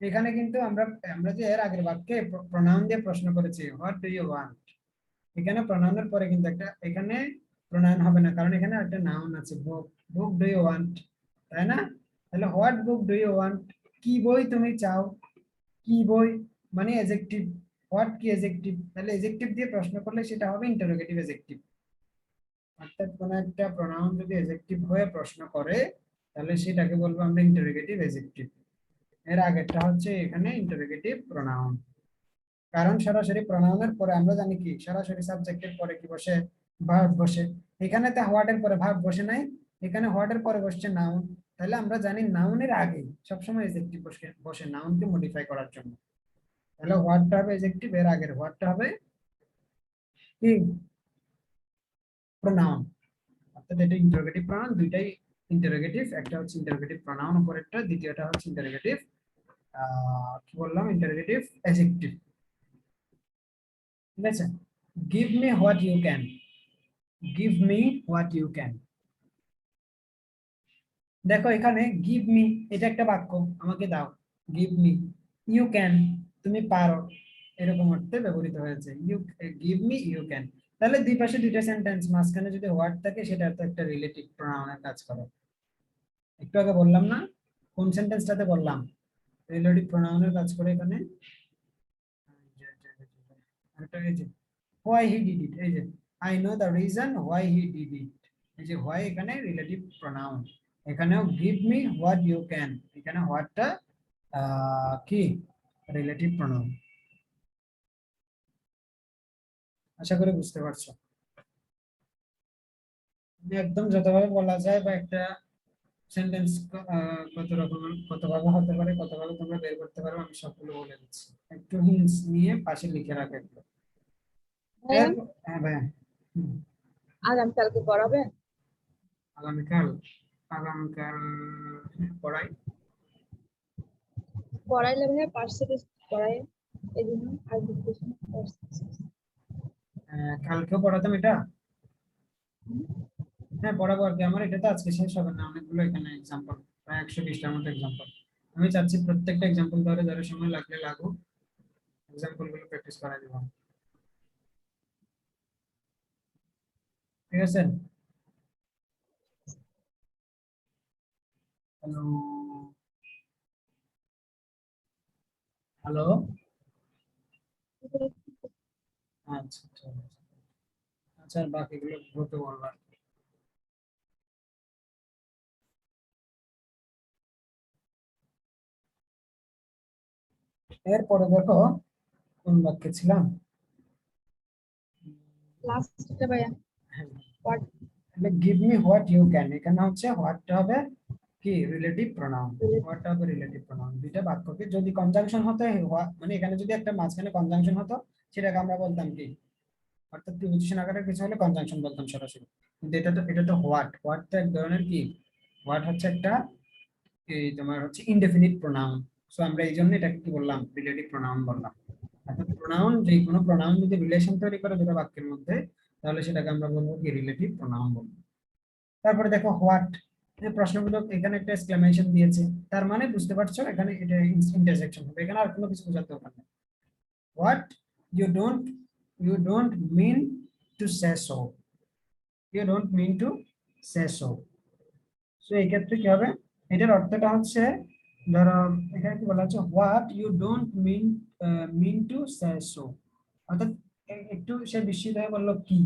এখানে কিন্তু আমরা আমরা যে এর আগের বাক্যে প্রোনাউন দিয়ে প্রশ্ন করেছি হোয়াট ডু ইউ ওয়ান্ট, এখানে প্রোনাউনের পরে কিন্তু একটা, এখানে প্রোনাউন হবে না, কারণ এখানে একটা নাউন আছে book, book do you want, তাই না? তাহলে what book do you want, কি বই তুমি চাও, কি বই মানে এজেক্টিভ, হোয়াট কি এজেক্টিভ, তাহলে এজেক্টিভ দিয়ে প্রশ্ন করলে সেটা হবে ইন্টারোগেটিভ এজেক্টিভ। অর্থাৎ কোন একটা প্রোনাউন যদি এজেক্টিভ হয়ে প্রশ্ন করে তাহলে সেটাকে বলবো আমরা ইন্টারোগেটিভ এজেক্টিভ। এর আগেরটা হচ্ছে এখানে ইন্টারোগেটিভ প্রোনাউন, কারণ সরাসরি প্রোনাউনের পরে আমরা জানি কি সরাসরি সাবজেক্টের পরে কি বসে, ভার্ব বসে। এখানে তো হোয়াট এর পরে ভার্ব বসে নাই, এখানে হোয়াট এর পরে বসছে নাউন। তাহলে আমরা জানি নাউনের আগে সবসময় এজেক্টিভ বসে বসে নাউনকে মডিফাই করার জন্য। তাহলে হোয়াটটা হবে এজেক্টিভ, এর আগের হোয়াটটা হবে কি, প্রোনাউন। অর্থাৎ এটা ইন্টারোগেটিভ প্রোনাউন, দুইটাই ইন্টারোগেটিভ, একটা হচ্ছে ইন্টারোগেটিভ প্রোনাউন উপরেরটা, দ্বিতীয়টা হচ্ছে ইন্টারোগেটিভ কি বললাম, ইন্টারোগেটিভ অ্যাডজেক্টিভ। ঠিক আছে, give me what you can, give me what you can. দেখো এখানে গিভ মি এটা একটা বাক্য, আমাকে দাও, গিভ মি, ইউ ক্যান তুমি পারো, এরকম অর্থে ব্যবহৃত হয়েছে, you give me you can. তাহলে দুই পাশে দুইটা সেন্টেন্স, মাঝখানে যদি হোয়াট থাকে সেটা তো একটা রিলেটিভ প্রোনাউনের কাজ করে। একটু আগে বললাম না, কোন সেন্টেন্সটাতে বললাম, রিলেটিভ প্রোনাউনের কাজ করে এখানে। আরেকটা এই যে why he did it, এই যে I know the reason why he did it, এই যে why এখানে রিলেটিভ প্রোনাউন। এখানেও give me what you can, এখানে হোয়াটটা কি রিলেটিভ প্রোনাউন। আশা করি বুঝতে পারছো। একদম যতভাবে বলা যায় বা একটা সেন্টেন্স কত রকমের কতভাবে হতে পারে, কতভাবে তোমরা বের করতে পারো, আমি সবগুলো বলে দিচ্ছি, একটু হিন্টস নিয়ে পাশে লিখে রাখো একটু। ভাইয়া, হ্যাঁ ভাইয়া। হুম, আগামীকালকে পড়াবে? আগামীকাল, আগামীকাল পড়াই। পড়াইলে ভাইয়া পার্সেন্টেজ পড়ায় এই জন্য আর ডিসকাশন পার্সেন্টেজ। কালকেও পড়াতাম এটা। হ্যাঁ পড়াবো আর কি, আমার এটা তো আজকে শেষ হবে না, অনেকগুলো এখানে এক্সাম্পল, প্রায় 120টার মতো এক্সাম্পল। আমি চাচ্ছি প্রত্যেকটা এক্সাম্পল ধরে ধরে সময় লাগলে লাগুক, এক্সাম্পল গুলো প্র্যাকটিস করা দিব। ঠিক আছে। Hello hello. আচ্ছা ঠিক আছে। আচ্ছা আর বাকিগুলো গ্রুপে বলবা। এরপরে দেখো কোন বাক্যে ছিলাম। লাস্টটা ভাইয়া হ্যাঁ, হোয়াট তাহলে give me what you can, এখানে হচ্ছে হোয়াটটা হবে কি রিলেটিভ প্রোনাউন, হোয়াটটা হবে রিলেটিভ প্রোনাউন। দুইটা বাক্যকে যদি কনজাংশন হতো, মানে এখানে যদি একটা মাঝখানে কনজাংশন হতো, সেটাকে আমরা বলতাম কি, অর্থাৎ প্রিপোজিশন আকারে কিছু হলে কনজাংশন বলতাম সরাসরি। কিন্তু এটা তো হোয়াট, হোয়াট তো এক ধরনের কি, হোয়াট হচ্ছে একটা এই তোমার হচ্ছে ইনডেফিনিট প্রোনাউন। সো আমরা এই জন্য এটাকে কি বললাম, রিলেটিভ প্রোনাউন বললাম। অর্থাৎ প্রোনাউন, যে কোনো প্রোনাউন যদি রিলেশন তৈরি করে দুটো বাক্যের মধ্যে, তাহলে সেটাকে আমরা বলবো কি রিলেটিভ প্রোনাউন বলবো। তারপরে দেখো হোয়াট, এই প্রশ্নবোধক এখানে একটা এক্সক্লেমেশন দিয়েছে, তার মানে বুঝতে পারছো এখানে এটা ইন্টারসেকশন হবে, এখানে আর কোনো কিছু বোঝার দরকার নেই। What you don't, you don't mean to say so, you don't mean to say so. So এই ক্ষেত্রে কি হবে, এটার অর্থটা হচ্ছে, ধরো এখানে কি বলা হচ্ছে what you don't mean to say so, অর্থাৎ একটু সে বিস্মিত হয়ে বললো কি,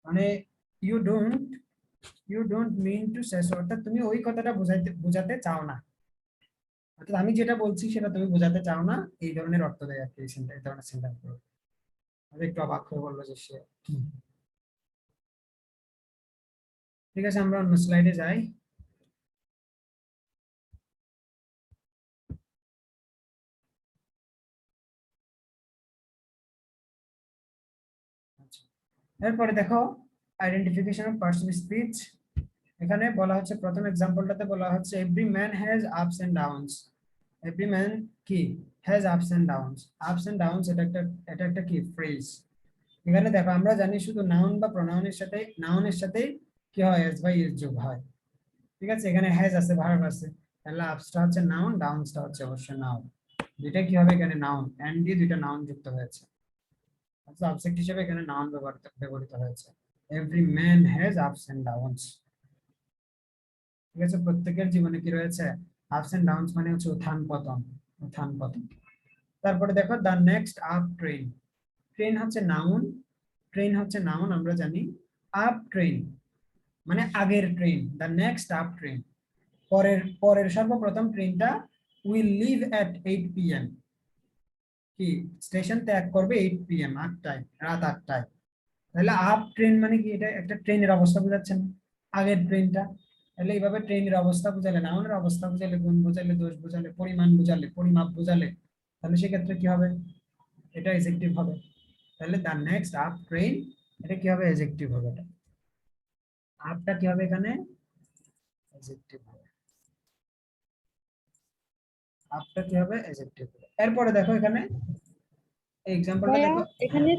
মানে you don't, you don't mean to say so, অর্থাৎ তুমি ওই কথাটা বোঝাতে চাও না, অর্থাৎ আমি যেটা বলছি সেটা তুমি বোঝাতে চাও না, এই ধরনের অর্থ দেয় আর কি এই ধরনের সেন্টেন্স গুলো। একটু অবাক হয়ে বললো যে সে কি। ঠিক আছে, আমরা অন্য স্লাইডে যাই। আচ্ছা, এরপরে দেখো identification of parts of speech. এখানে বলা হচ্ছে প্রথম এক্সাম্পলটাতে বলা হচ্ছে every man has ups and downs. Every man কি has ups and downs, ups and downs এটা একটা কি ফ্রেজ। এখানে দেখো আমরা জানি শুধু নাউন বা প্রোনাউনের সাথে কি হয়, এস বাই এস যোগ হয়। ঠিক আছে, এখানে হ্যাজ আছে, ভার্ব আছে, তাহলে আপসটা হচ্ছে নাউন, ডাউনসটা হচ্ছে অবশ্যই নাউন। দুইটা কি হবে এখানে নাউন, এন্ড দিয়ে দুইটা নাউন যুক্ত হয়েছে, অর্থাৎ সাবজেক্ট হিসেবে এখানে নাউন ব্যবহৃত হয়েছে। Every man has ups and downs. ঠিক আছে, প্রত্যেকের জীবনে কি রয়েছে, আপস এন্ড ডাউনস, মানে হচ্ছে উত্থান পতন, উত্থান পতন। তারপরে দেখো the next up train, train হচ্ছে নাউন, ট্রেন হচ্ছে নাউন আমরা জানি। আপ ট্রেন মানে আগের train, the next up train, পরের পরের সর্বপ্রথম ট্রেনটা উইল লিভ এট 8 PM, কি স্টেশন ত্যাগ করবে 8 PM, 8টায়, রাত 8টায়। তাহলে আপ ট্রেন মানে কি, এটা একটা ট্রেনের অবস্থা বোঝাচ্ছে না, আগের ট্রেনটা। তাহলে এইভাবে ট্রেনের অবস্থা বুঝালে, নাউনের অবস্থা বুঝালে, গুণ বুঝালে, দোষ বুঝালে, পরিমাণ বুঝালে, পরিমাপ বুঝালে, তাহলে সেক্ষেত্রে কি হবে, এটা এজেক্টিভ হবে। তাহলে দ্য নেক্সট আপ ট্রেন, এটা কি হবে, এজেক্টিভ হবে। এটা আপটা কি হবে এখানে, এজেক্টিভ হবে, আপটা কি হবে, এজেক্টিভ হবে। এরপরে দেখো এখানে এক্সাম্পলটা ভাইয়া দেখো। হ্যাঁ এখানে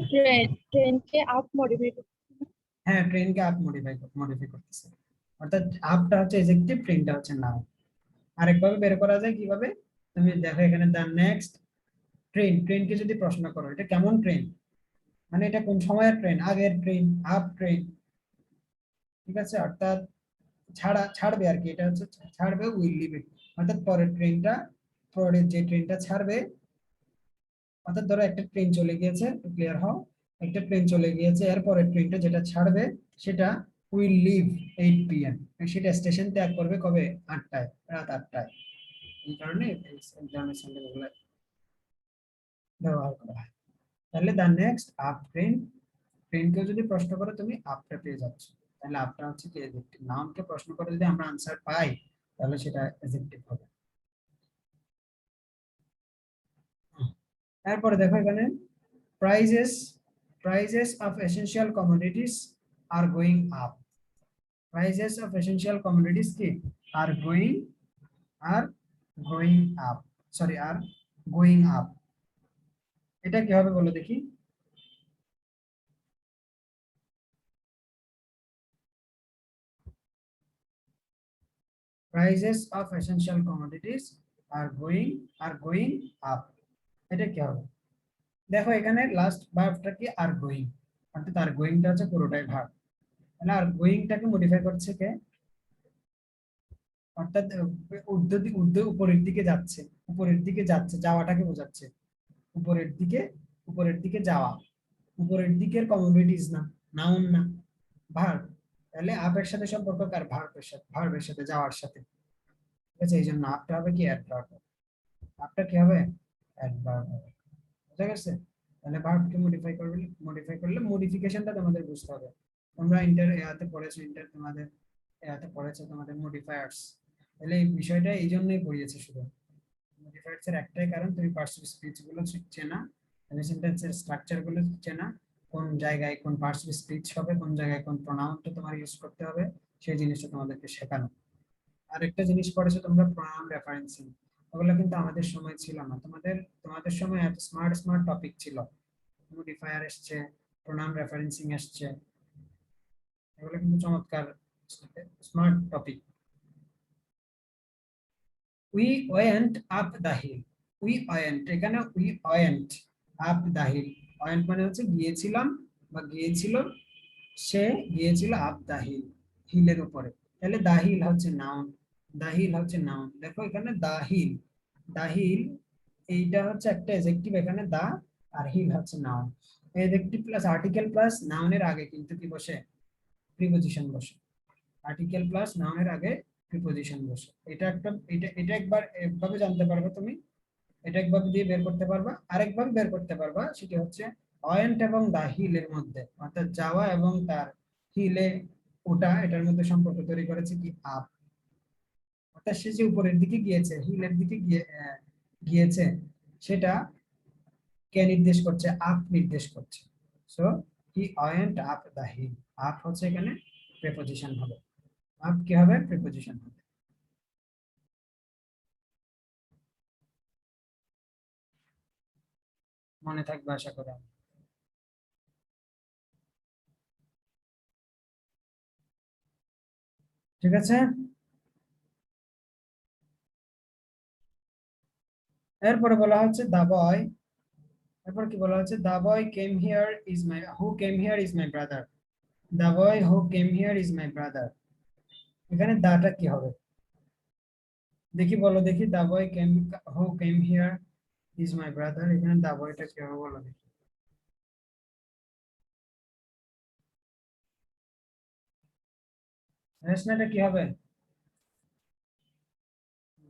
ট্রেনকে আপ মডিফাই হ্যাঁ, ট্রেনকে আপ মডিফাই করতেছে, অর্থাৎ আপটা হচ্ছে এজেক্টিভ, ট্রেনটা হচ্ছে নাউন। আরেকভাবে বের করা যায় কিভাবে, তুমি দেখো এখানে দ্য নেক্সট ট্রেন, ট্রেনকে যদি প্রশ্ন করো এটা কেমন ট্রেন, মানে এটা কোন সময়ের ট্রেন, আগের ট্রেন, আপ ট্রেন। ঠিক আছে, অর্থাৎ ছাড়বে আর কি, এটা হচ্ছে ছাড়বে, উইল লিভ ইট, অর্থাৎ পরের ট্রেনটা, পরের যে ট্রেনটা ছাড়বে, অর্থাৎ ধরো একটা ট্রেন চলে গিয়েছে, ক্লিয়ার হও, একটা ট্রেন চলে গিয়েছে, এর পরের ট্রেনটা যেটা ছাড়বে সেটা উইল লিভ 8 PM, সেটা স্টেশন ত্যাগ করবে কবে, 8টায়, রাত 8টায়। এই কারণে এই ধরনের সেন্টেন্স গুলো ব্যবহার করা হয়। তাহলে দ্য নেক্সট আপ ট্রেন, ট্রেনকে যদি প্রশ্ন করো তুমি আপটা পেয়ে যাচ্ছ, তাহলে আপটা হচ্ছে কি এডজেক্টিভ। নাউনকে প্রশ্ন করে যদি আমরা আনসার পাই, তাহলে সেটা এডজেক্টিভ হবে। তারপরে দেখো এখানে prices, prices of essential commodities are going up. Prices of essential commodities কি are going, are growing up, sorry are going up, এটা কি হবে বলো দেখি? Prices of essential commodities are going up, এটা কি হবে? দেখো এখানে লাস্ট ভার্বটা কি আর গোয়িং, অর্থাৎ আর গোয়িংটা হচ্ছে পুরোটাই ভার্ব, তাহলে আর গোয়িংটাকে মডিফাই করছে কে? অর্থাৎ উপরের দিকে যাচ্ছে, উপরের দিকে যাচ্ছে, যাওয়াটাকে বোঝাচ্ছে, উপরের দিকে, উপরের দিকে যাওয়া, উপরের দিকের কমোডিটিস না, নাউন না, ভার্ব। তাহলে আপের সাথে সম্পর্ক কার? ভার্বের সাথে, যাওয়ার সাথে, ঠিক আছে? এই জন্য আপটা হবে কি অ্যাডভার্ব, আপটা কি হবে? অ্যাডভার্ব হবে, বুঝা গেছে? তাহলে ভার্বকে মডিফাই করলে মডিফিকেশনটা তোমাদের বুঝতে হবে। তোমরা ইন্টার ইয়াতে পড়েছো, ইন্টার তোমাদের ইয়াতে পড়েছো তোমাদের মডিফায়ার্স, তাহলে এই বিষয়টা এই জন্যই পড়িয়েছে শুধু। মডিফায়ার্স এর একটাই কারণ, তুমি পার্টস স্পিচ গুলো চেনা, তুমি সেন্টেন্সের স্ট্রাকচার গুলো চেনা, কোন জায়গায় কোন পার্টস স্পিচ হবে, কোন জায়গায় কোন প্রোনাউনটা তোমার ইউজ করতে হবে, সেই জিনিসটা তোমাদেরকে শেখানো। আরেকটা জিনিস পড়েছো তোমরা, প্রোনাউন রেফারেন্সিং, ওগুলো কিন্তু আমাদের সময় ছিল না। তোমাদের তোমাদের সময় এত স্মার্ট স্মার্ট টপিক ছিল, মডিফায়ার এসছে, প্রোনাউন রেফারেন্সিং এসছে, এগুলো কিন্তু চমৎকার smart topic. We went up the hill, we went, এখানে we went up the hill, went মানে হচ্ছে গিয়েছিলাম বা গিয়েছিল, সে গিয়েছিল আপ দা হিল, হিলের উপরে। তাহলে দা হিল হচ্ছে নাউন, দা হিল হচ্ছে নাউন। দেখো এখানে দা হিল, দা হিল এইটা হচ্ছে একটা এডজেক্টিভ, এখানে দা আর হিল হচ্ছে noun. Adjective plus article plus নাউনের আগে কিন্তু কি বসে? প্রিপজিশন বসে। আর্টিকেল প্লাস নাউনের আগে প্রিপজিশন বসে। এটা একটা, এটা একবার একভাবে জানতে পারবে তুমি, এটা একভাবে দিয়ে বের করতে পারবা, আরেকভাবে বের করতে পারবা, সেটি হচ্ছে অয়েন্ট এবং দা হিলের মধ্যে, অর্থাৎ যাওয়া এবং তার হিলে ওটা, এটার মধ্যে সম্পর্ক তৈরি করেছে কি? আপ। অর্থাৎ সে যে উপরের দিকে গিয়েছে, হিলের দিকে গিয়েছে, সেটা কে নির্দেশ করছে? আপ নির্দেশ করছে। So he went up the hill, up হচ্ছে এখানে প্রিপজিশন হবে, আপ কি হবে? প্রিপজিশন হবে। মনে থাকবে আশা করি। ঠিক আছে, এরপরে বলা হচ্ছে দা বয়, এরপর কি বলা হচ্ছে? The boy came here is my, who came here is my brother, the boy who came here is my brother, এখানে দাটা কি হবে দেখি, বলো দেখি? The boy came, who came here is my brother, এখানে দা বয়টা কি হবে বলো দেখি? রেশনাটা কি হবে?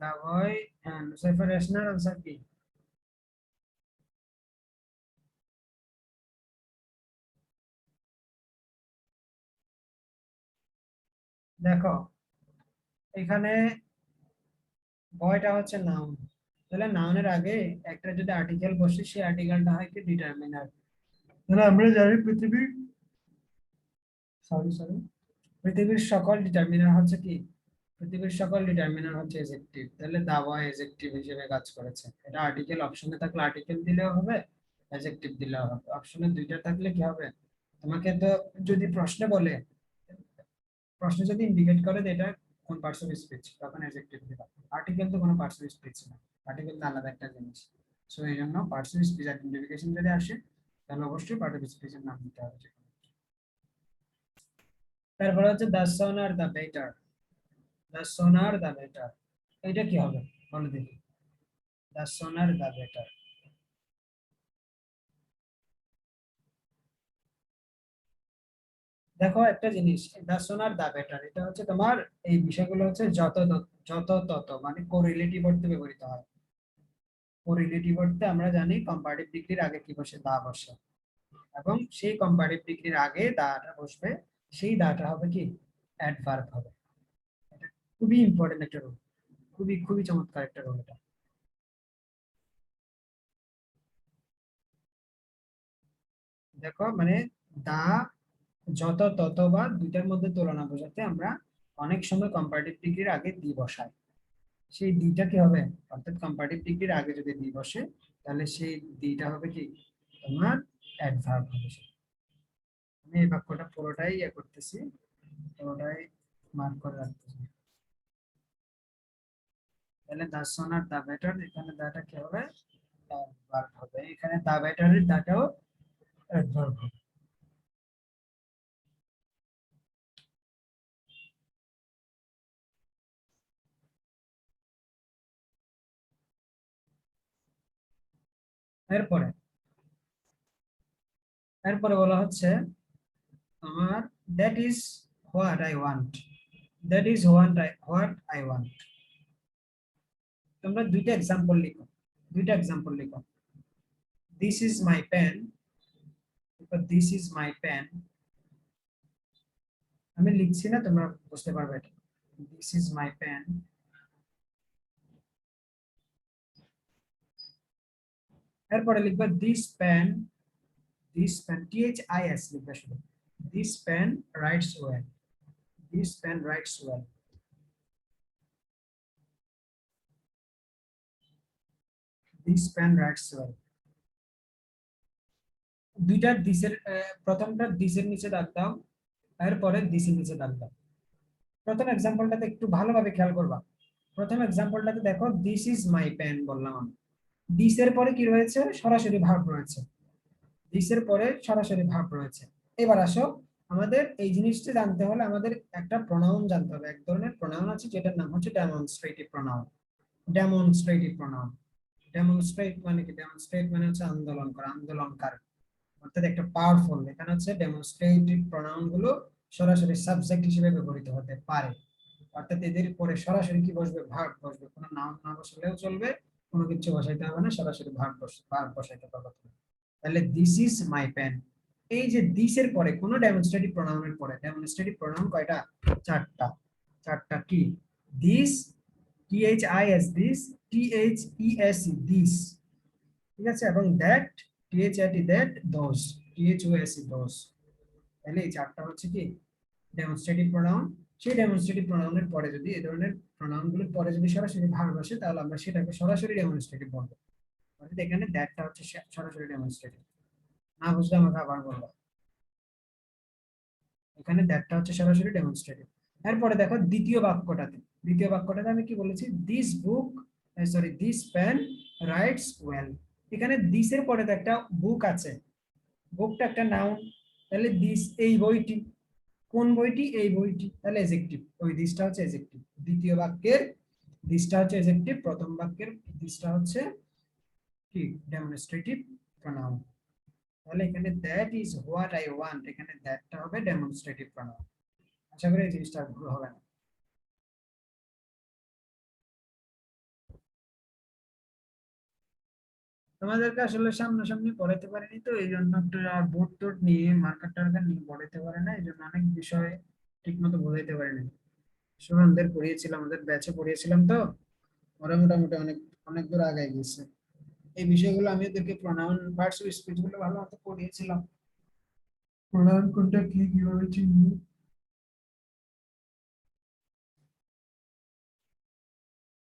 দা বয়, হ্যাঁ নুসাইফার, রেশনার আনসার কি? দেখো এখানে বয়টা হচ্ছে নাউন, তাহলে নাউনের আগে একটা যদি আর্টিকেল বসে, সেই আর্টিকেলটা হয় কি? ডিটারমিনার। তাহলে আমরা জানি পৃথিবীর, সরি সরি, পৃথিবীর সকল ডিটারমিনার হচ্ছে কি? পৃথিবীর সকল ডিটারমিনার হচ্ছে এজেক্টিভ, তাহলে দা বয় এজেক্টিভ হিসেবে কাজ করেছে। এটা আর্টিকেল অপশনে থাকলে আর্টিকেল দিলেও হবে, এজেক্টিভ দিলেও হবে। অপশনে দুইটা থাকলে কি হবে? তোমাকে তো যদি প্রশ্নে বলে, প্রশ্ন যদি ইন্ডিকেট করে যে এটা কোন পার্টস অফ স্পিচ, তখন এডজেক্টিভ দিবা। আর্টিকেল তো কোনো পার্টস অফ স্পিচ না, আর্টিকেল তো আলাদা একটা জিনিস। সো এই জন্য পার্টস অফ স্পিচ আইডেন্টিফিকেশন যদি আসে, তাহলে অবশ্যই পার্ট অফ স্পিচের নাম দিতে হবে। তারপরে হচ্ছে দ্য সোনার দ্য বেটার, দ্য সোনার দ্য বেটার, এটা কি হবে বলো দেখি? দ্য সোনার দ্য বেটার, দেখো একটা জিনিস, দ্য সোনার দ্য বেটার, এটা হচ্ছে তোমার, এই বিষয়গুলো হচ্ছে যত তত মানে কোরিলেটিভ অর্থে ব্যবহৃত হয়। কোরিলেটিভ অর্থে আমরা জানি কম্পারেটিভ ডিগ্রির আগে কি বসে? দা বসে, এবং সেই কম্পারেটিভ ডিগ্রির আগে দাটা বসবে, সেই দাটা হবে কি? অ্যাডভার্ব হবে। এটা খুবই ইম্পর্টেন্ট একটা রোল, খুবই খুবই চমৎকার একটা রোল এটা। দেখো মানে দা, যত তত বা দুইটার মধ্যে তুলনা বোঝাতে আমরা অনেক সময় কম্পারেটিভ ডিগ্রির আগে দি বসাই, সেই দিটা কি হবে, অর্থাৎ কম্পারেটিভ ডিগ্রির আগে যদি দি বসে তাহলে সেই দিটা হবে কি তোমার অ্যাডভার্ব হবে। আমি এই বাক্যটা পুরোটাই করতেছি, পুরোটাই মার্ক করে রাখতেছি। তাহলে দা সোনার দা বেটার, এখানে দাটা কি হবে অ্যাডভার্ব হবে, এখানে দা বেটারের দাটাও অ্যাডভার্ব হবে। এরপরে এরপরে বলা হচ্ছে আমার that is what I want, that is what I want. তোমরা দুইটা এক্সাম্পল লিখো, দুইটা এক্সাম্পল লিখো। This is my pen, this is my pen, আমি লিখছি না, তোমরা বুঝতে পারবে এটা। দিস ইজ মাই পেন, এরপরে লিখবা this pen, this pen THIS লিখবা শুধু, this pen writes well, this pen writes well. This pen writes well, দুইটা দিসের প্রথমটা দিসের নিচে দাগ দাও, এরপরে দিসের নিচে দাগ দাও। প্রথম এক্সাম্পলটাতে একটু ভালোভাবে খেয়াল করবা। প্রথম এক্সাম্পলটাতে দেখো দিস ইজ মাই পেন বললাম আমি, দিসের পরে কি রয়েছে, সরাসরি ভার্ব রয়েছে, দিসের পরে সরাসরি ভার্ব রয়েছে। এবার আসো, আমাদের এই জিনিসটা জানতে হলে আমাদের একটা প্রোনাউন জানতে হবে। এক ধরনের প্রোনাউন আছে যেটার নাম হচ্ছে demonstrative pronoun. Demonstrative pronoun, demonstrate মানে কি, ডেমনস্ট্রেট মানে হচ্ছে আন্দোলন করা, আন্দোলনকারী, অর্থাৎ একটা পাওয়ারফুল। এখানে হচ্ছে ডেমনস্ট্রেটিভ প্রোনাউন গুলো সরাসরি সাবজেক্ট হিসেবে ব্যবহৃত হতে পারে, অর্থাৎ এদের পরে সরাসরি কি বসবে, ভার্ব বসবে, কোনো নাউন না বসলেও চলবে, কোনো কিছু বসাইতে হবে না, সরাসরি ভার্ব বসাইতে পারবে। তাহলে দিস ইজ মাই পেন, এই যে দিস এর পরে কোন ডেমনস্ট্রেটিভ প্রোনাউনের পরে, ডেমনস্ট্রেটিভ প্রোনাউন কয়টা, চারটা। চারটা কি, this, THIS this, THES this, ঠিক আছে, এবং that, THAT that, those, THOS those. তাহলে এই চারটা হচ্ছে কি ডেমনস্ট্রেটিভ প্রোনাউন। সেই ডেমনস্ট্রেটিভ প্রোনাউনের পরে যদি এই ধরনের প্রোনাউন গুলোর পরে যদি সরাসরি ভার্ব আসে তাহলে আমরা সেটাকে সরাসরি ডেমনস্ট্রেটিভ বলবো। অর্থাৎ এখানে দ্যাটটা হচ্ছে সরাসরি ডেমনস্ট্রেটিভ। না বুঝলে আমাকে আবার বলবো, এখানে দ্যাটটা হচ্ছে সরাসরি ডেমনস্ট্রেটিভ। এরপরে দেখো দ্বিতীয় বাক্যটাতে, দ্বিতীয় বাক্যটাতে আমি কি বলেছি, this book, sorry this pen writes well. এখানে দিস এর পরে তো একটা বুক আছে, বুকটা একটা নাউন, তাহলে দিস এই বইটি, কোন বইটি, এই বইটি, তাহলে এজেক্টিভ, ওই দিসটা হচ্ছে এজেক্টিভ। দ্বিতীয় বাক্যের দিসটা হচ্ছে এজেক্টিভ, প্রথম বাক্যের দিসটা হচ্ছে কি ডেমনস্ট্রেটিভ প্রোনাউন। তাহলে এখানে that is what I want, এখানে দ্যাটটা হবে ডেমনস্ট্রেটিভ প্রোনাউন। আশা করি এই জিনিসটা ভুল হবে না। তোমাদেরকে আসলে সামনাসামনি পড়াইতে পারিনি তো, এই জন্য একটু বোর্ড টোড নিয়ে মার্কার টার্কার নিয়ে পড়াইতে পারে না, এই জন্য অনেক বিষয় ঠিক মতো বোঝাইতে পারিনি। সুমনদের পড়িয়েছিলাম, আমাদের ব্যাচে পড়িয়েছিলাম তো, ওরা মোটামুটি অনেক অনেক দূর আগায় গেছে। এই বিষয়গুলো আমি ওদেরকে প্রোনাউন পার্টস অফ স্পিচ গুলো ভালো মতো পড়িয়েছিলাম, প্রোনাউন কোনটা কি কিভাবে চিনবো।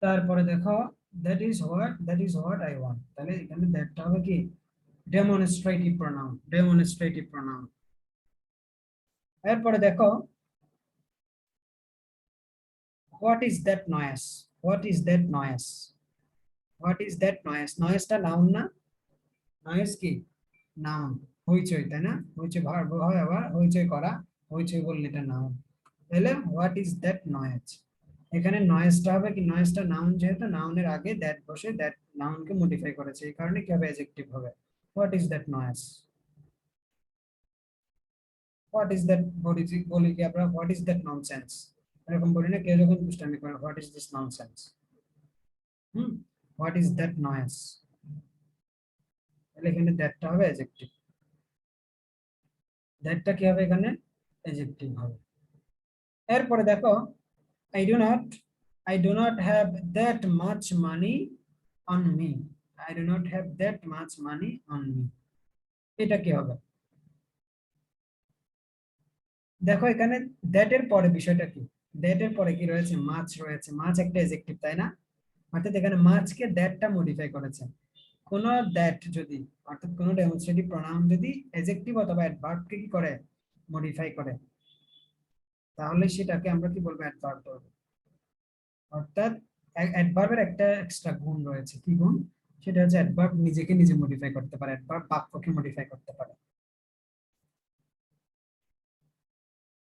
তারপরে দেখো that is what I want, তাহলে এখানে দ্যাটটা হবে কি ডেমনস্ট্রেটিভ প্রোনাউন, ডেমনস্ট্রেটিভ প্রোনাউন। এরপরে দেখো what is that noise, what is that noise, what is that noise, নয়েসটা নাউন না, নয়েস কি নাউন, হইচই, তাই না, হইচই ভার্ব হয়, আবার হইচই করা, হইচই বললে এটা নাউন। তাহলে হোয়াট ইজ দ্যাট নয়েজ, এখানে নয়েজটা হবে কি, নয়েজটা নাউন, যেহেতু নাউনের আগে দ্যাট বসে, দ্যাট নাউনকে মডিফাই করেছে, এই কারণে কি হবে, অ্যাডজেক্টিভ হবে। What is that noise, what is that, বলি কি আমরা হোয়াট ইজ দ্যাট ননসেন্স, এরকম বলি না, কেউ যখন দুষ্টামি করে what is this nonsense, what is that noise, তাহলে এখানে দ্যাটটা হবে অ্যাডজেক্টিভ, দ্যাটটা কি হবে এখানে অ্যাডজেক্টিভ হবে। এরপরে দেখো I do not, I do not have that much money on me, I do not have that much money on me, এটা কি হবে, দেখো এখানে দ্যাট এর পরে বিষয়টা কি, দ্যাট এর পরে কি রয়েছে, মাছ রয়েছে, মাছ একটা অ্যাডজেক্টিভ তাই না, অর্থাৎ এখানে মাছকে দ্যাটটা মডিফাই করেছে। কোন দ্যাট যদি, অর্থাৎ কোন ডেমনস্ট্রেটিভ প্রোনাউন যদি অ্যাডজেক্টিভ অথবা অ্যাডভার্বকে কি করে, মডিফাই করে, তাহলে সেটাকে আমরা কি বলবো, অ্যাডভার্ব বলবো। অর্থাৎ অ্যাডভার্বের একটা এক্সট্রা গুণ রয়েছে, কি গুণ? সেটা হচ্ছে অ্যাডভার্ব নিজেকে নিজে মডিফাই করতে পারে, অ্যাডভার্ব বাক্যকে মডিফাই করতে পারে।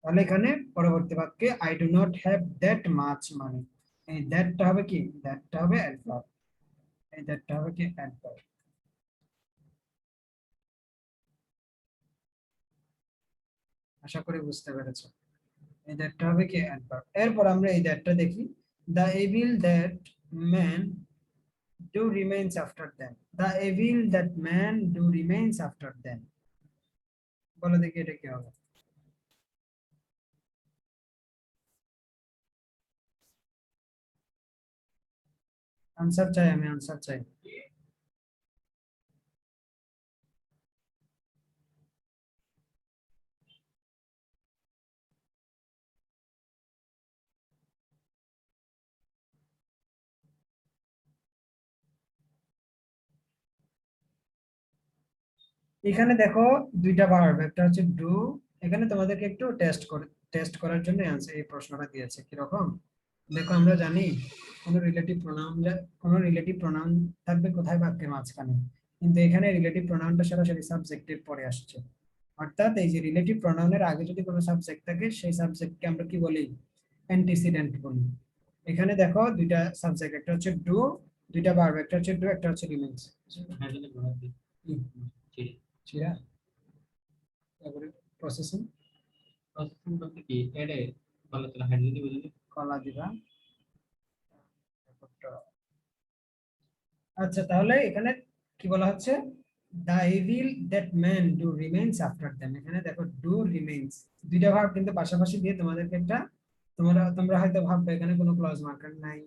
তাহলে এখানে পরবর্তী বাক্যে I do not have that much money, এই দ্যাটটা হবে কি, দ্যাটটা হবে অ্যাডভার্ব, এই দ্যাটটা হবে কি, অ্যাডভার্ব। আশা করি বুঝতে পেরেছো। এই দ্যাটটা হবে কি, অ্যাডভার্ব। এরপর আমরা এই দ্যাটটা দেখি, the evil that man do remains after them, the evil that man do remains after them, বলো দেখি এটা কি হবে। আনসার চাই, আমি আনসার চাই। এখানে দেখো দুইটা ভার্ব, একটা হচ্ছে ডু, এখানে তোমাদেরকে একটু টেস্ট করার জন্য आंसर এই প্রশ্নটা দিয়েছে কিরকম। দেখো আমরা জানি কোন রিলেটিভ প্রোনাউন থাকবে কোথায়, বাক্যের মাঝখানে, কিন্তু এখানে রিলেটিভ প্রোনাউনটা সরাসরি সাবজেক্টের পরে আসছে। অর্থাৎ এই যে রিলেটিভ প্রোনাউনের আগে যদি কোনো সাবজেক্ট থাকে, সেই সাবজেক্টকে আমরা কি বলি, অ্যান্টিসিডেন্ট বলি। এখানে দেখো দুইটা সাবজেক্ট, একটা হচ্ছে ডু, দুইটা ভার্ব, একটা হচ্ছে ডু, একটা হচ্ছে রিমেইনস। চিরা, তারপরে প্রসেসিং, প্রসেসিং বলতে কি এডে বলা চলে হাইড্রোজেন বুঝলি কলা দিবা। আচ্ছা, তাহলে এখানে কি বলা হচ্ছে, the evil that man do remains after them, এখানে দেখো ডু রিমেইনস, দুইটা ভার্ব কিন্তু পাশাপাশি দিয়ে তোমাদেরকে একটা, তোমরা হয়তো ভাববে এখানে কোনো ক্লজ মার্কার নাই,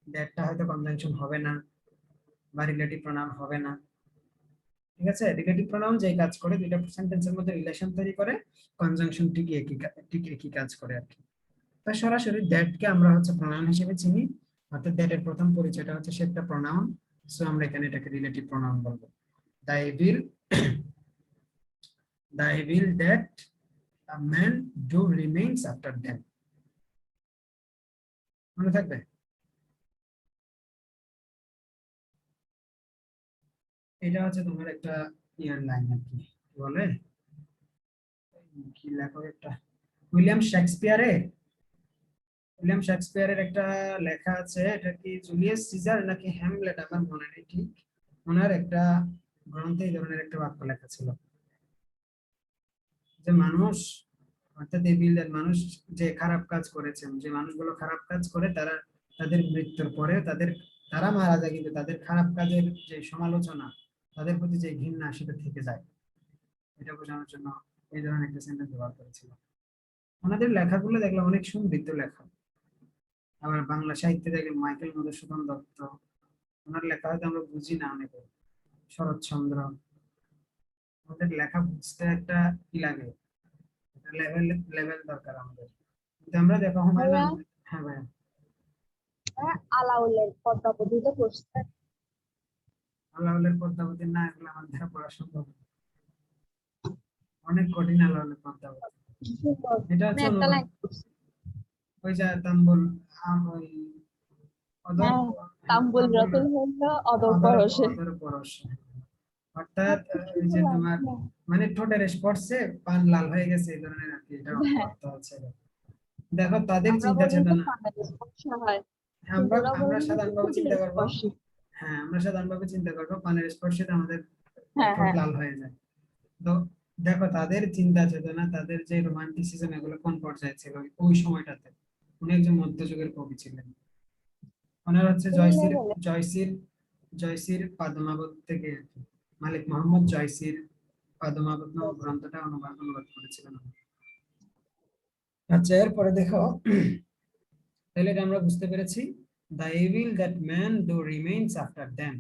দ্যাটটা হয়তো কনজাংশন হবে না বা রিলেটিভ প্রোনাউন হবে না। ঠিক আছে, রিলেটিভ প্রোনাউন যেই কাজ করে, দুইটা সেন্টেন্সের মধ্যে রিলেশন তৈরি করে, কনজাংশন ঠিক একই কাজ করে আর কি। তা সরাসরি দ্যাট কে আমরা হচ্ছে প্রোনাউন হিসেবে চিনি, অর্থাৎ দ্যাট এর প্রথম পরিচয়টা হচ্ছে সে একটা প্রোনাউন, সো আমরা এখানে এটাকে রিলেটিভ প্রোনাউন বলবো। The evil the evil that a man do remains after them, মনে থাকবে। এটা হচ্ছে তোমার একটা ইয়ার লাইন আর কি, কি বলে, কি লেখক একটা, উইলিয়াম শেক্সপিয়ারের একটা লেখা আছে, এটা কি জুলিয়াস সিজার নাকি হ্যামলেট আমার মনে নেই ঠিক, ওনার একটা গ্রন্থে এই ধরনের একটা বাক্য লেখা ছিল, যে মানুষ, অর্থাৎ এই বিল্ডের মানুষ যে খারাপ কাজ করেছে, যে মানুষগুলো খারাপ কাজ করে, তারা তাদের মৃত্যুর পরে তারা মারা যায়, কিন্তু তাদের খারাপ কাজের যে সমালোচনা, তাদের প্রতি যে ঘৃণা, সেটা থেকে যায়। এটা বোঝানোর জন্য এই ধরনের একটা সেন্টেন্স ব্যবহার করেছিল। ওনাদের লেখাগুলো দেখলাম অনেক সমৃদ্ধ লেখা। আবার বাংলা সাহিত্যে দেখলাম মাইকেল মধুসূদন দত্ত, ওনার লেখা হয়তো আমরা বুঝি না অনেকে, শরৎচন্দ্র, ওদের লেখা বুঝতে একটা কি লাগে, লেভেল লেভেল দরকার আমাদের, কিন্তু আমরা দেখো হুমায়ুন ভাইয়া, আহমেদ। হ্যাঁ ভাই। আলাউলের পদ্মাবতীতে পড়ছে। আল্লাহর পদ্মাবতী না, এগুলো আমার দ্বারা পড়া সম্ভব না। অনেক কঠিন আল্লাহর পদ্মাবতী। সুন্দর। এটা আমি হচ্ছে একটা অনুবাদ, লাইন পড়ছি। ওই যে তাম্বুল ওই অদর, হ্যাঁ, হ্যাঁ, তাম্বুল তাম্বুল রতুল হইল অদর অদর পরশে। অদর পরশ। অর্থাৎ এত ওই সুন্দর যে তোমার লাগছে। মানে ঠোঁটের স্পর্শে পান লাল হয়ে গেছে, এই ধরনের আর কি, এটা হ্যাঁ, অর্থ হচ্ছে। দেখো তাদের আমরা চিন্তা বলি যে চেতনা, কানের স্পর্শ হয়, কিন্তু আমরা ওরা আমরা বলে যে সাধারণভাবে ঠোঁটের চিন্তা করবো, স্পর্শ। হ্যাঁ আমরা সাধারণভাবে চিন্তা করবো পানের স্পর্শে তো আমাদের হ্যাঁ ঠোঁট হ্যাঁ। লাল হয়ে যায়। তো দেখো তাদের চিন্তা চেতনা, তাদের যে রোমান্টিসিজম, এগুলো কোন পর্যায়ে ছিল ওই সময়টাতে। উনি একজন মধ্যযুগের কবি ছিলেন। ওনার হচ্ছে এই লেভেলে জয়সির জয়সির পাদমাবত থেকে আর কি, মালিক মোহাম্মদ জয়সির পাদমাবত নামক গ্রন্থটা অনুবাদ করেছিলেন। আচ্ছা, এরপরে দেখো, তাহলে এটা আমরা বুঝতে পেরেছি, the evil that man do remains after them.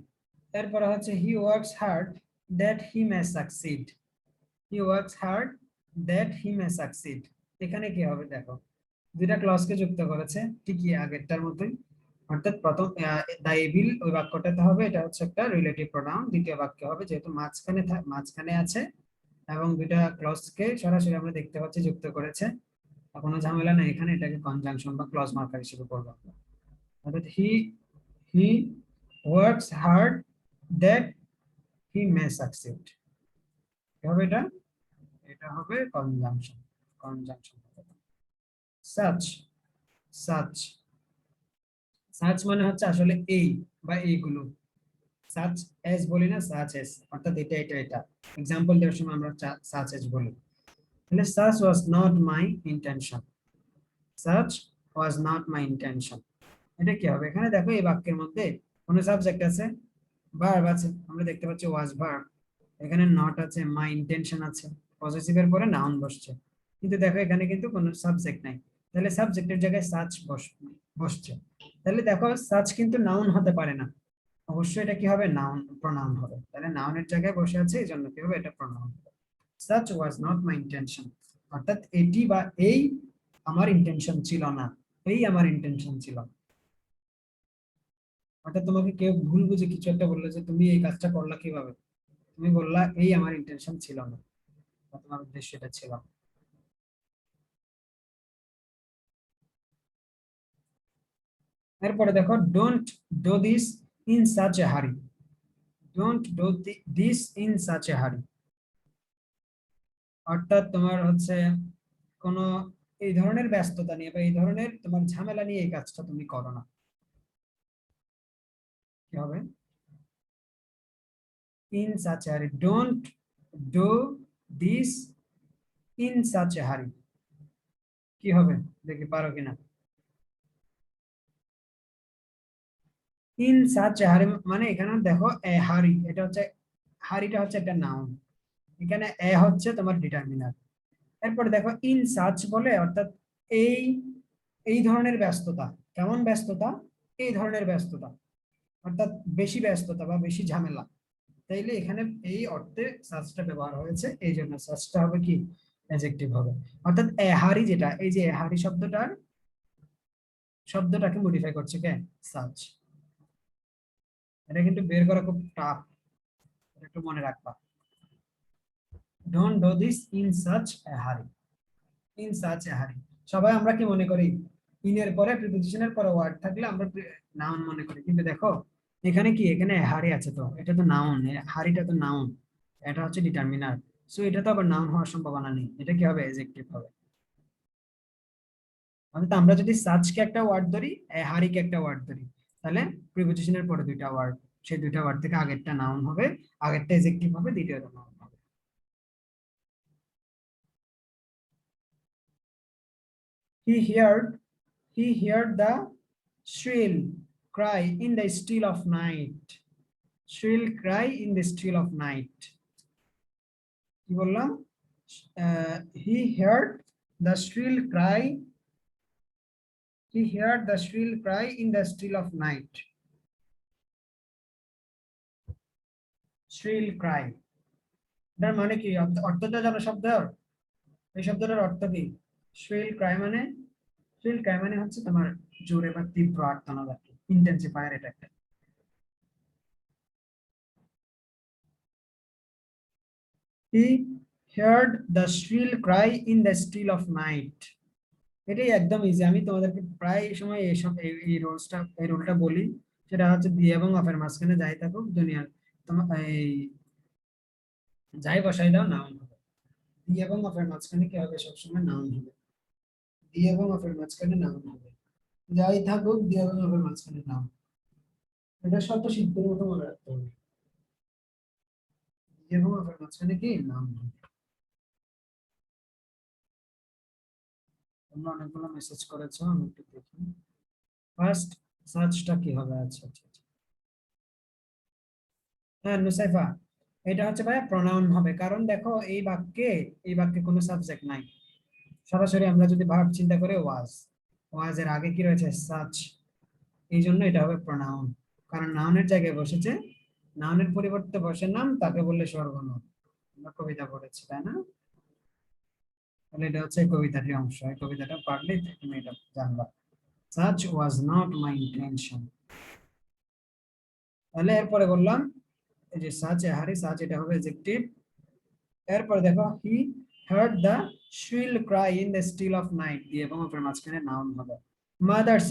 এরপরে হচ্ছে he works hard that he May succeed, he works hard that he May succeed, এখানে কি হবে দেখো, দুইটা ক্লজকে যুক্ত করেছে ঠিকই আগেরটার মতোই, অর্থাৎ প্রথম দা এভিল ওই বাক্যটাতে হবে, এটা হচ্ছে একটা রিলেটিভ প্রোনাউন। দ্বিতীয় বাক্য হবে যেহেতু মাঝখানে আছে এবং দুইটা ক্লজকে সরাসরি আমরা দেখতে পাচ্ছি যুক্ত করেছে, কোনো ঝামেলা নেই এখানে, এটাকে কনজাংশন বা ক্লজ মার্কার হিসেবে করবো আমরা। অর্থাৎ he works hard that he May succeed. কি হবে এটা? এটা হবে conjunction. Conjunction such. Such such মানে হচ্ছে আসলে এই বা এইগুলো, সাচ এস বলি না, সাচ এস, অর্থাৎ এটা এটা এটা। এক্সাম্পল দেওয়ার সময় আমরা সাচ এস বলি। তাহলে such was not my intention. Such was not my intention, এটা কি হবে? এখানে দেখো এই বাক্যের মধ্যে কোন সাবজেক্ট আছে? ভার্ব আছে, আমরা দেখতে পাচ্ছি ওয়াজ ভার্ব। এখানে নট আছে, মাই ইন্টেনশন আছে, পজিটিভের পরে নাউন বসছে। কিন্তু দেখো এখানে কিন্তু কোনো সাবজেক্ট নাই, তাহলে সাবজেক্টের জায়গায় সাচ বসছে। তাহলে দেখো সাচ কিন্তু নাউন হতে পারে না, অবশ্যই এটা কি হবে? নাউন, প্রোনাউন হবে। তাহলে নাউনের জায়গায় বসে আছে, এই জন্য কি হবে? এটা pronoun. Such was not my intention, অর্থাৎ এটি বা এই আমার ইন্টেনশন ছিল না, এই আমার ইন্টেনশন ছিল। অর্থাৎ তোমাকে কেউ ভুল বুঝে কিছু একটা বললো যে তুমি এই কাজটা করলা কিভাবে, তুমি বললা এই আমার ইন্টেনশন ছিল না, বা তোমার উদ্দেশ্য এটা ছিল না। এরপরে দেখো don't do this in such a hurry. Don't do this in such a hurry, অর্থাৎ তোমার হচ্ছে কোন এই ধরনের ব্যস্ততা নিয়ে বা এই ধরনের তোমার ঝামেলা নিয়ে এই কাজটা তুমি করো না। কি হবে? In such a hurry, don't do this in such a হারি, কি হবে দেখি পারো কিনা। ইন সাচ এ হারি মানে এখানে দেখো এ হারি, এটা হচ্ছে হারিটা হচ্ছে একটা নাউন, এখানে এ হচ্ছে তোমার ডিটারমিনার। এরপরে দেখো ইন সাচ বলে, অর্থাৎ এই এই ধরনের ব্যস্ততা। কেমন ব্যস্ততা? এই ধরনের ব্যস্ততা, অর্থাৎ বেশি ব্যস্ততা বা বেশি ঝামেলা। তাইলে এখানে এই অর্থে সাচটা ব্যবহার হয়েছে, এই জন্য সাচটা হবে কি? অ্যাডজেক্টিভ হবে। অর্থাৎ এহারি যেটা, এই যে এহারি শব্দটাকে মডিফাই করছে কে? সাচ। এটা কিন্তু বের করা খুব টাফ, একটু মনে রাখবা। Don't do this in such a hurry. In such a হারি, সবাই আমরা কি মনে করি? ইনের পরে প্রিপজিশনের পরে ওয়ার্ড থাকলে আমরা নাউন মনে করি, কিন্তু দেখো এখানে কি, এখানে হারি আছে, তো এটা তো নাউন, হারিটা তো নাউন, এটা হচ্ছে ডিটারমিনার। সো এটা তো আবার নাউন হওয়ার সম্ভাবনা নেই, এটা কি হবে? অ্যাডজেক্টিভ হবে। অর্থাৎ আমরা যদি সাচকে একটা ওয়ার্ড ধরি, হারিকে একটা ওয়ার্ড ধরি, তাহলে প্রিপজিশনের পরে দুইটা ওয়ার্ড, সেই দুইটা ওয়ার্ড থেকে আগেরটা নাউন হবে, আগেরটা অ্যাডজেক্টিভ হবে, দ্বিতীয়টা নাউন হবে। He heard he heard the shrill cry in the still of night. Shrill cry in the still of night. কি বললাম? He heard the shrill cry. He heard the shrill cry in the still of night. Shrill cry, এটার মানে কি? অর্থটা জানো শব্দ? এই শব্দটার অর্থ কি? shrill cry মানে, shrill cry মানে হচ্ছে তোমার জোরে বা তীব্র আর্তনাদ, আর কি ইন্টেন্সিফায়ার এটা একটা। He heard the shrill cry in the still of night. এটাই একদম ইজি, আমি তোমাদেরকে প্রায় সময় এই রুলটা বলি। সেটা হচ্ছে দি এবং অফের মাঝখানে যাই থাকুক দুনিয়ার, তোমার এই যাই বসাই দাও নাউন হবে। দি এবং অফের মাঝখানে কি হবে? সবসময় নাউন হবে। দি এবং অফের মাঝখানে নাউন হবে, যাই থাকুক দি এবং অফের মাঝখানে নাউন। এটা শব্দ সিদ্ধের মতো মনে রাখতে হবে। দি এবং অফের মাঝখানে কি নাউন হবে। তোমরা অনেকগুলো মেসেজ করেছো, আমি একটু দেখি। ফার্স্ট সার্চটা কি হবে? আচ্ছা আচ্ছা আচ্ছা। হ্যাঁ নুসাইফা, এটা হচ্ছে ভাই প্রনাউন হবে, কারণ দেখো এই বাক্যে কোনো সাবজেক্ট নাই। সরাসরি আমরা যদি ভার্ব চিন্তা করে ওয়াজ এর আগে কি রয়েছে? সাচ, এই জন্য এটা হবে প্রনাউন। কারণ নাউনের জায়গায় বসেছে, নাউনের পরিবর্তে বসে নাম, তাকে বললে সর্বনাম। আমরা কবিতা পড়েছি তাই না? তাহলে এটা হচ্ছে কবিতাটির অংশ, এই কবিতাটা পারলে তুমি এটা জানবা। such was not my intention. তাহলে এরপরে বললাম এই যে such এ হারি such এটা হবে অ্যাডজেক্টিভ। এরপর দেখো he heard the shrill cry in the still of night দিয়ে এবং এর মাঝখানে নাউন হবে। mothers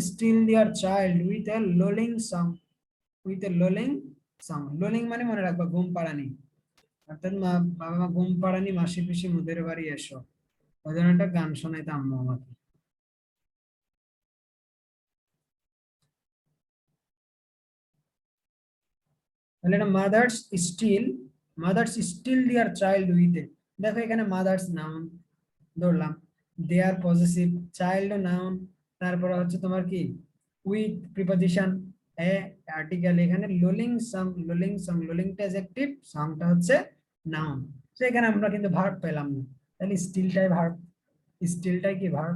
still their child with a lulling song, with a lulling song। lulling মানে মনে রাখবা ঘুম পাড়ানি, অর্থাৎ বাবা মা ঘুম পাড়ানি, মাসি পিসি মুদের বাড়ি এসো, ওই জন্য একটা গান শোনাইতো আম্মু আমাকে। তাহলে এটা mothers still their child with a. দেখো এখানে মাদার্স নাউন ধরলাম, দেয়ার পজেসিভ, চাইল্ড নাউন, তারপরে হচ্ছে তোমার কি উইথ প্রিপজিশন এ আর্টিকেল। এখানে লোলিংটা অ্যাডজেক্টিভ, সংটা হচ্ছে নাউন। তো এখানে আমরা কিন্তু ভার্ব পেলাম না, তাহলে স্টিলটাই কি verb.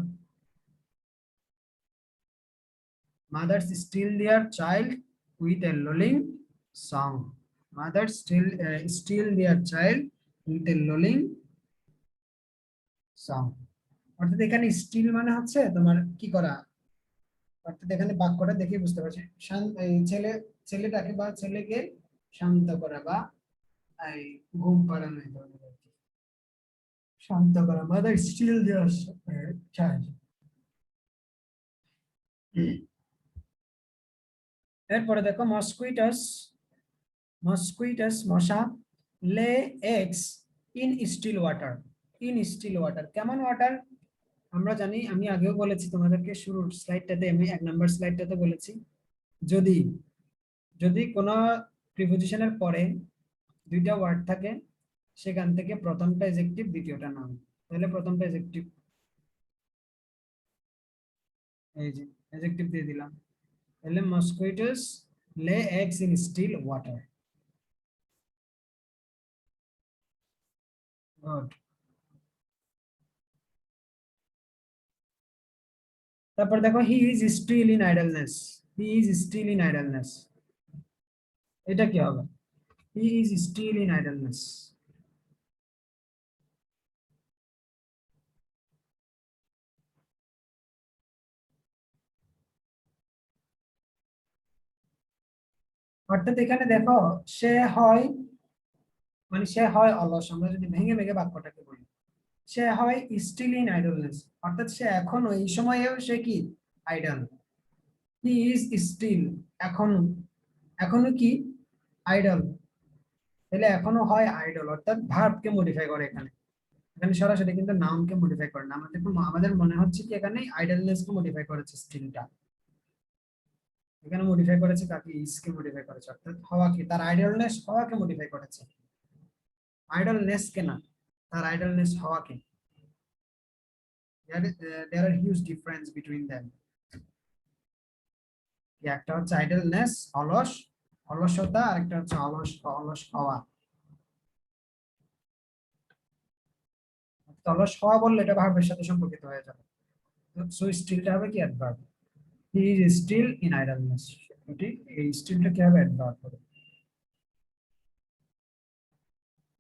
mothers still their child with a lulling song, mothers still their child with a lulling song। অর্থাৎ এখানে স্টিল মানে হচ্ছে তোমার কি করা, অর্থাৎ এখানে বাক্যটা দেখে বুঝতে পারছি ছেলেটাকে বা ছেলেকে শান্ত করা বা এই ঘুম পাড়ানো, এই ধরনের আর কি। শান্ত করা, মাদার স্টিল দেয়ার চাইল্ড। এরপরে দেখো মসকুইটাস মশা, লে এগস ইন স্টিল ওয়াটার। কেমন ওয়াটার আমরা জানি, আমি আগেও বলেছি তোমাদেরকে শুরুর স্লাইডটাতে, আমি 1 নম্বর স্লাইডটাতে বলেছি, যদি যদি কোনো প্রিপজিশনের পরে দুইটা ওয়ার্ড থাকে, সেখান থেকে প্রথমটা অ্যাডজেক্টিভ দ্বিতীয়টা নাউন। তাহলে প্রথমটা অ্যাডজেক্টিভ, এই যে অ্যাডজেক্টিভ দিয়ে দিলাম। তাহলে mosquitoes lay eggs in still water. Good. তারপর দেখো he is still in idleness, এটা কি হবে, he is still in idleness. অর্থাৎ এখানে দেখো সে হয় অলস। আমরা যদি ভেঙে ভেঙে বাক্যটাকে বলি, সে হয় স্টিল ইন আইডলনেস, অর্থাৎ সে এখনো এই সময়েও সে কি আইডল। হি ইজ স্টিল, এখনো কি আইডল, তাহলে এখনো হয় আইডল, অর্থাৎ ভার্বকে মডিফাই করে এখানে। এখানে সরাসরি কিন্তু নাউনকে মডিফাই করে না। আমাদের মনে হচ্ছে কি এখানে আইডলনেসকে মডিফাই করেছে স্টিলটা, এখানে মডিফাই করেছে কাকে, ইজকে মডিফাই করেছে, অর্থাৎ হওয়াকে, তার আইডলনেস হওয়াকে মডিফাই করেছে, আইডলনেস কে না, তার আইডলনেস হওয়াকে। there are huge difference between them। একটা হচ্ছে আইডলনেস অলসতা, আর একটা হচ্ছে অলস হওয়া। অলস হওয়া বললে এটা ভার্বের সাথে সম্পর্কিত হয়ে যাবে, সো স্টিলটা হবে কি adverb. He is still in idleness, এটি এই স্টিলটা কি হবে অ্যাডভার্ব হবে।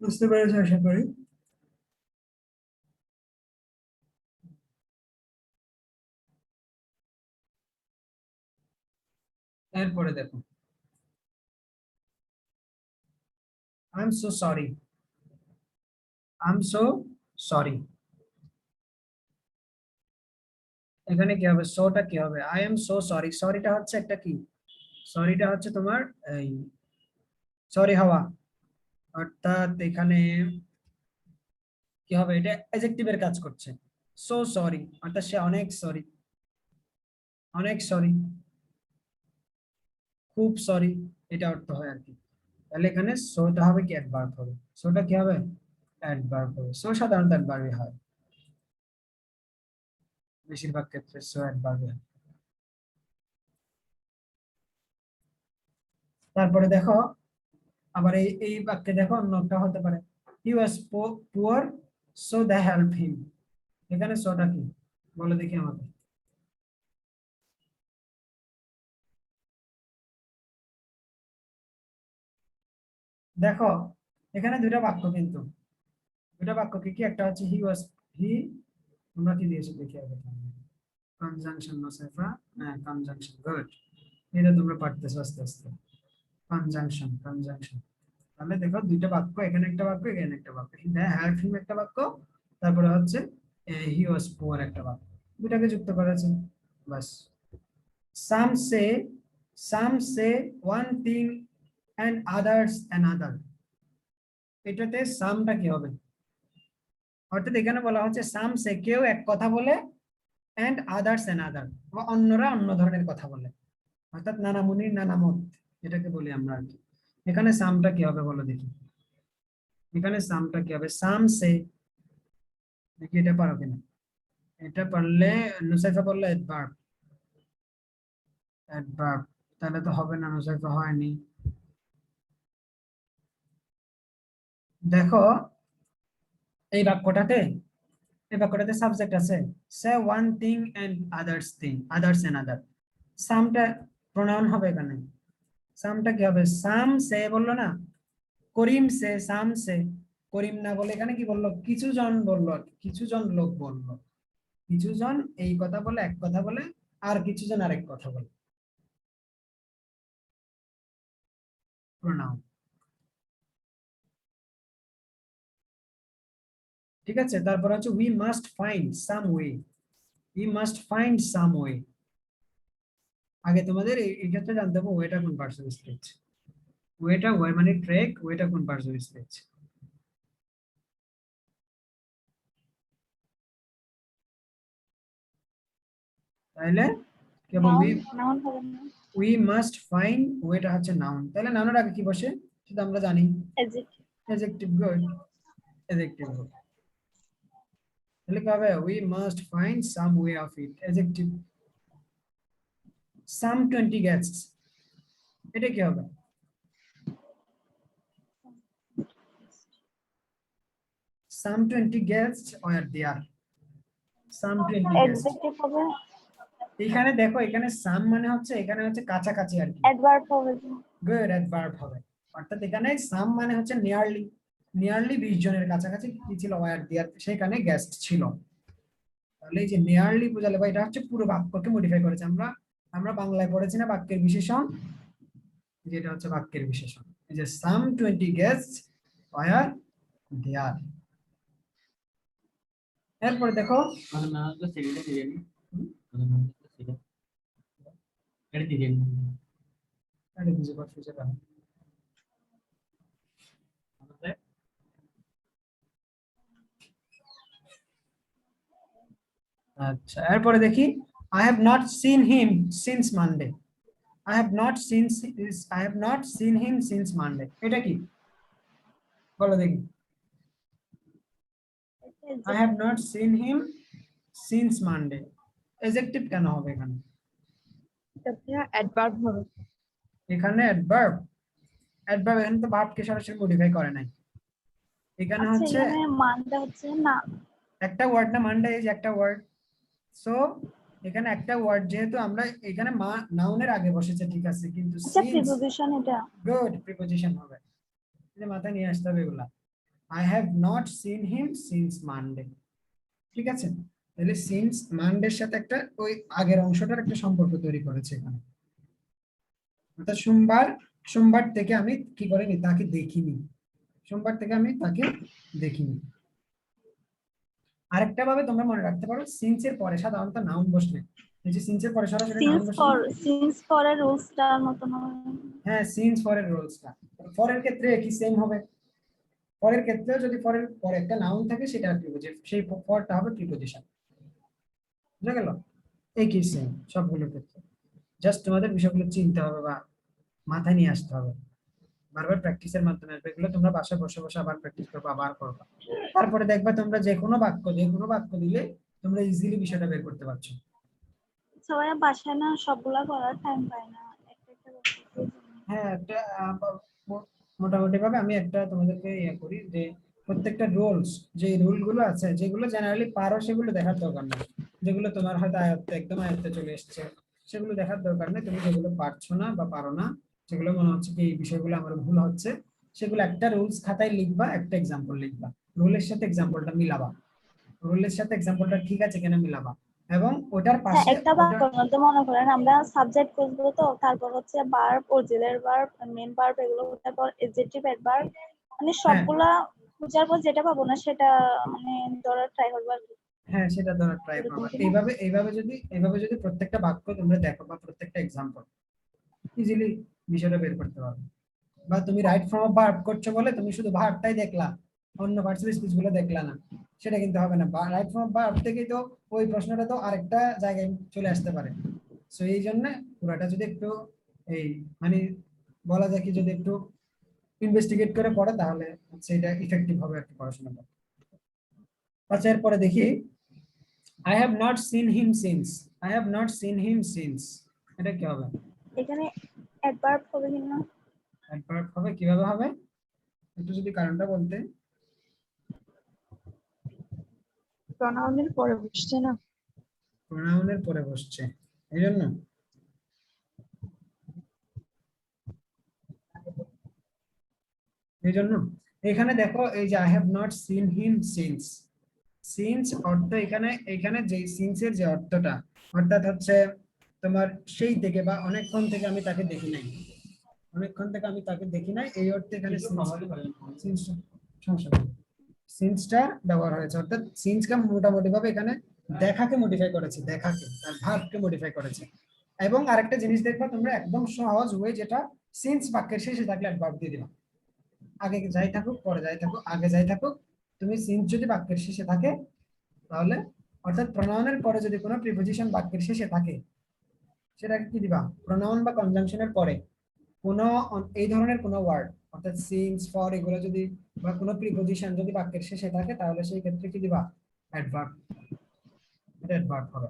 বুঝতে পেরেছো আশা করি। এরপরে দেখো আই এম সো সরি। এখানে কি হবে, সোটা কি হবে, আই এম সো সরি। সরিটা হচ্ছে একটা কি, সরিটা হচ্ছে তোমার এই সরি হওয়া, অর্থাৎ এখানে কি হবে, এটা অ্যাডজেক্টিভের কাজ করছে। সো সরি অর্থাৎ সে অনেক সরি, খুব সরি, এটা অর্থ হয় আর কি। তাহলে এখানে সোটা হবে কি অ্যাডভার্ব হবে, সোটা কি হবে অ্যাডভার্ব হবে। সো সাধারণত অ্যাডভার্বই হয়, বেশিরভাগ ক্ষেত্রে সো অ্যাডভার্বই হয়। তারপরে দেখো আবার এই বাক্যে দেখো অন্যটা হতে পারে, he was poor so they help him. এখানে সোটা কি বলে দেখি আমাকে। দেখো এখানে দুটা বাক্য, কিন্তু দুটা বাক্য কি কি, একটা হচ্ছে হি, আমরা কি দিয়েছি দেখি আগে। কনজাংশন নুসাইফা, হ্যাঁ কনজাংশন, গুড। এটা তোমরা পারতেছো আস্তে আস্তে। কনজাংশন কনজাংশন, তাহলে দেখো দুইটা বাক্য, এখানে একটা বাক্য এখানে একটা বাক্য, হেল্প হিম একটা বাক্য, তারপরে হচ্ছে হি ওয়াজ পুয়ার একটা বাক্য, দুটাকে যুক্ত করেছে বাস। some say one thing and others another, এটাতে সামটা কি হবে? অর্থাৎ এখানে বলা হচ্ছে সাম সে কেউ এক কথা বলে, and others another অন্যরা অন্য ধরনের কথা বলে, অর্থাৎ নানা মুনির নানা মত, এটাকে বলি আমরা আর কি। এখানে সামটা কি হবে বলো দেখি, এখানে সামটা কি হবে? সাম সে, দেখি এটা পারো কিনা। এটা পারলে নুসাইফা বললে অ্যাডভার্ব, অ্যাডভার্ব, তাহলে তো হবে না, নুসাইফা হয়নি। দেখো এই বাক্যটাতে, এই বাক্যটাতে সাবজেক্ট আছে, say one thing and others thing, others and other, সামটা প্রোনাউন হবে এখানে। সামটা কি হবে? সাম সে বললো না, করিম সে, সাম সে, করিম না বলে এখানে কি বললো? কিছু জন বললো আর কি, কিছু জন লোক বললো, কিছু জন এই কথা বলে, এক কথা বলে, আর কিছু জন আরেক কথা বলে, প্রোনাউন। ঠিক আছে, তারপর হচ্ছে we must find some way, we must find some way. আগে তোমাদের এই ক্ষেত্রে জানতে হবে ওয়েটা কোন পার্সন স্পিচ, ওয়েটা ওয়ে মানে ট্রেক, ওয়েটা কোন পার্সন স্পিচ। তাহলে কেবল নাউন হবে না, উই মাস্ট ফাইন্ড, ওয়েটা হচ্ছে নাউন, তাহলে নাউনের আগে কি বসে সেটা আমরা জানি, অ্যাডজেক্টিভ। অ্যাডজেক্টিভ, গুড, অ্যাডজেক্টিভ হবে। তাহলে কি হবে? We must find some way of it, adjective. Some 20 guests, এটা কি হবে? সাম 20 গেস্টস ওয়্যার দেয়ার, সাম 20 গেস্টস। অ্যাডজেক্টিভ হবে, এখানে দেখো, এখানে সাম মানে হচ্ছে, এখানে হচ্ছে কাছাকাছি আর কি, অ্যাডভার্ব হবে। গুড, অ্যাডভার্ব হবে। অর্থাৎ এখানে সাম মানে হচ্ছে নিয়ারলি, নিয়ারলি 20 জনের কাছাকাছি কি ছিল? ওয়্যার দেয়ার, সেখানে গেস্ট ছিল। তাহলে এই যে নিয়ারলি বোঝালে বা, এটা হচ্ছে পুরো বাক্যকে মডিফাই করেছে। আমরা আমরা বাংলায় পড়েছি না বাক্যের বিশেষণ, যেটা হচ্ছে বাক্যের বিশেষণ, এই যে সাম 20 গেস্টস ওয়্যার দেয়ার। এরপর দেখো, মানে না তো সেটা দিয়ে নি, মানে না তো সেটা এটা দিয়ে নি, আরে বুঝে পাচ্ছি সেটা। আমাদের আচ্ছা, এরপরে দেখি, I have not seen him since Monday, I have not seen I have not seen him since Monday, এটা কি বলো দেখি? I have not seen him since Monday, adjective কেন হবে এখানে? এটা অ্যাডভার্ব হবে। এখানে adverb, adverb এখানে তো ভার্বকে সরাসরি মডিফাই করে নাই, এখানে আচ্ছা, হচ্ছে এখানে মানটা হচ্ছে না, একটা ওয়ার্ড না, মানডে ইজ একটা ওয়ার্ড, সো এখানে একটা ওয়ার্ড যেহেতু আমরা এখানে নাউনের আগে বসেছে, ঠিক আছে, কিন্তু আচ্ছা since, প্রিপোজিশন এটা। গুড, প্রিপোজিশন হবে, যে মাথায় নিয়ে আসতে হবে এগুলা। I have not seen him since Monday, ঠিক আছে। তাহলে সিন্স মানডের সাথে একটা ওই আগের অংশটার একটা সম্পর্ক তৈরি করেছে এখানে, অর্থাৎ সোমবার, সোমবার থেকে আমি কি করিনি? তাকে দেখিনি, সোমবার থেকে আমি তাকে দেখিনি। আরেকটা ভাবে তোমরা মনে রাখতে পারো, সিন্স এর পরে সাধারণত নাউন বসলে, এই যে সিন্স এর পরে সরাসরি নাউন বসলে, সিন্স ফর এর রুলসটার মতন হবে। হ্যাঁ সিন্স ফর এর রুলসটা, ফর এর ক্ষেত্রে কি সেম হবে, ফরের ক্ষেত্রেও যদি ফরের পরে একটা নাউন থাকে সেটা প্রিপোজিশন, সেই ফরটা হবে প্রিপোজিশন, বুঝা গেল? এই কি সেম সবগুলোর ক্ষেত্রে, জাস্ট তোমাদের বিষয়গুলো চিনতে হবে বা মাথায় নিয়ে আসতে হবে, বারবার প্র্যাকটিসের মাধ্যমে আসবে এগুলো, তোমরা বাসায় বসে বসে আবার প্র্যাকটিস করবে, আবার করবে, তারপরে দেখবা তোমরা যে কোনো বাক্য দিলে তোমরা ইজিলি বিষয়টা বের করতে পারছো। সবাই বাসায় না সবগুলা করার টাইম পায় না, একটা একটা করতে। হ্যাঁ, একটা মোটামুটি ভাবে আমি একটা তোমাদেরকে ইয়ে করি যে প্রত্যেকটা রুলস, যে রুল গুলো আছে যেগুলো জেনারেলি পারো সেগুলো দেখার দরকার নেই, যেগুলো তোমার হয়তো আয়ত্তে একদম আয়ত্তে চলে এসছে সেগুলো দেখার দরকার নেই, তুমি যেগুলো পারছো না বা পারো না, যেগুলো মনে হচ্ছে কি এই বিষয়গুলো আমার ভুল হচ্ছে, সেগুলো একটা রুলস খাতায় লিখবা, একটা এক্সাম্পল লিখবা, রুলের সাথে এক্সাম্পলটা মিলাবা, রুলের সাথে এক্সাম্পলটা ঠিক আছে কিনা মিলাবা, এবং ওটার হ্যাঁ, পাশে একটা ওটা বাক্যের মধ্যে মনে করেন আমরা সাবজেক্ট খুঁজবো, তো তারপর হচ্ছে verb, auxiliary verb, main verb, এগুলো তারপর এডজেক্টিভ, অ্যাডভার্ব, মানে হ্যাঁ সবগুলা খোঁজার পর যেটা পাবো না সেটা মানে ধরার ট্রাই করবো আর কি। হ্যাঁ সেটা ধরো ট্রাই এরকম করবা। কি না? এইভাবে যদি প্রত্যেকটা বাক্য তোমরা দেখো বা প্রত্যেকটা এক্সাম্পল ইজিলি বিষয়টা বের করতে পারবে। বা তুমি রাইট ফর্ম অফ ভার্ব করছো বলে তুমি শুধু ভার্বটাই দেখলা, অন্য পার্টিসিপেন্ট স্পিচ গুলো দেখলা না, সেটা কিন্তু হবে না। রাইট ফর্ম অফ ভার্ব থেকেই তো ওই প্রশ্নটা তো আরেকটা জায়গায় চলে আসতে পারে। সো এই জন্য পুরোটা যদি একটু এই মানে বলা যায় কি যদি একটু ইনভেস্টিগেট করে পড়ে তাহলে সেটা ইফেক্টিভ হবে আর কি পড়াশোনাটা। আচ্ছা এরপরে দেখি I have not seen him since. I have not seen him since, এটা কি হবে? এখানে অ্যাডভার্ব হবে কিনা? অ্যাডভার্ব হবে, কিভাবে হবে একটু যদি কারণটা বলতে। প্রনাউনের পরে বসছে না? প্রোনাউনের পরে বসছে এই জন্য। এই জন্য এখানে দেখো এই যে I have not seen him since, since অর্থ এখানে এখানে যে সিন্সের যে অর্থটা অর্থাৎ হচ্ছে তোমার সেই থেকে বা অনেকক্ষণ থেকে আমি তাকে দেখি নাই, অনেকক্ষণ থেকে আমি তাকে দেখি নাই, এই অর্থে এখানে সিন্সটা ব্যবহার হয়েছে। অর্থাৎ সিন্সকে মোটামুটি ভাবে এখানে দেখাকে মডিফাই করেছে, দেখাকে তার ভার্বকে মডিফাই করেছে। এবং আরেকটা জিনিস দেখবা তোমরা একদম সহজ ওয়ে, যেটা সিন্স বাক্যের শেষে থাকলে অ্যাডভার্ব দিয়ে দিবা, আগে যাই থাকুক পরে যাই থাকুক আগে যাই থাকুক, তুমি সিন্স যদি বাক্যের শেষে থাকে তাহলে অর্থাৎ প্রোনাউনের পরে যদি কোনো প্রিপজিশন বাক্যের শেষে থাকে সেটাকে কি দিবা, প্রোনাউন বা কনজাংশনের পরে কোনো এই ধরনের কোনো ওয়ার্ড অর্থাৎ সিন্স ফর এগুলো যদি বা কোনো প্রিপজিশন যদি বাক্যের শেষে থাকে তাহলে সেই ক্ষেত্রে কি দিবা, অ্যাডভার্ব, এটা অ্যাডভার্ব হবে।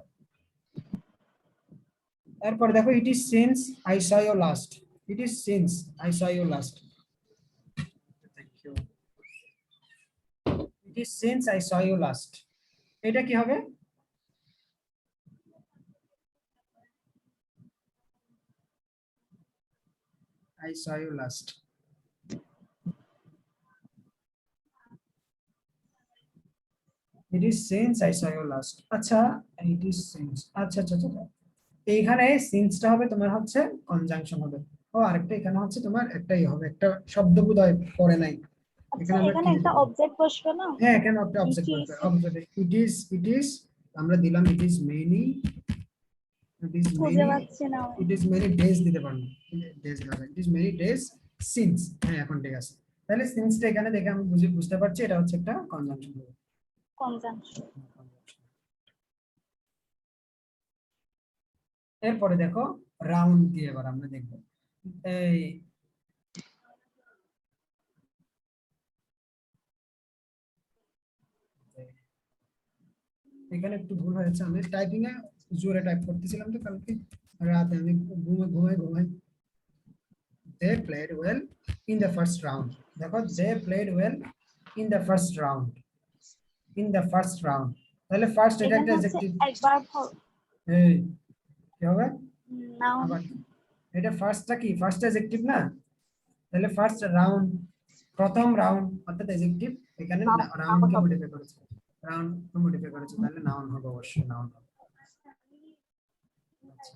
এরপর দেখো it is since I saw you last, it is since I saw you last, thank you, it is since I saw you last, এটা কি হবে? I saw you last. It is since I saw you last. আচ্ছা it is since, আচ্ছা আচ্ছা আচ্ছা, এইখানে সিন্সটা হবে তোমার হচ্ছে কনজাংশন হবে। ও আরেকটা এখানে হচ্ছে তোমার একটাই হবে, একটা শব্দ বোধহয় পড়ে নাই আচ্ছা, এখানে আমরা এখানে কি একটা দিতে, অবজেক্ট বসবে না? হ্যাঁ এখানে একটা ইট অবজেক্ট ইজ। বলতে অবজেক্ট ইট ইজ আমরা দিলাম ইট ইজ খুঁজে মেনি, পাচ্ছি না আমি। ইট ইজ মেনি ডেজ দিতে পারবো, ডেজ না it is many days since, হ্যাঁ এখন ঠিক আছে। তাহলে সিন্সটা এখানে দেখে আমি বুঝতে পারছি এটা হচ্ছে একটা কনজাংশন হবে। কনজাংশন। এরপরে দেখো রাউন্ড দিয়ে এবার আমরা দেখবো এই এখানে একটু ভুল হয়েছে, আমি টাইপিং এ জোরে টাইপ করতেছিলাম তো কালকে রাতে আমি ঘুমাই। They played well in the first round, দেখো they played well in the first round, in the first round, তাহলে ফার্স্ট এটা এখানে একটা হচ্ছে অ্যাডজেক্টিভ, অ্যাডভার্ব হবে। এই কি হবে নাউন। আবার কি? এটা ফার্স্টটা কি ফার্স্ট অ্যাডজেক্টিভ না, তাহলে ফার্স্ট রাউন্ড প্রথম রাউন্ড অর্থাৎ অ্যাডজেক্টিভ, এখানে রাউন্ড কে মডিফাই করেছে, রাউন্ড কে মডিফাই করেছে তাহলে নাউন হবে, অবশ্যই নাউন হবে। আচ্ছা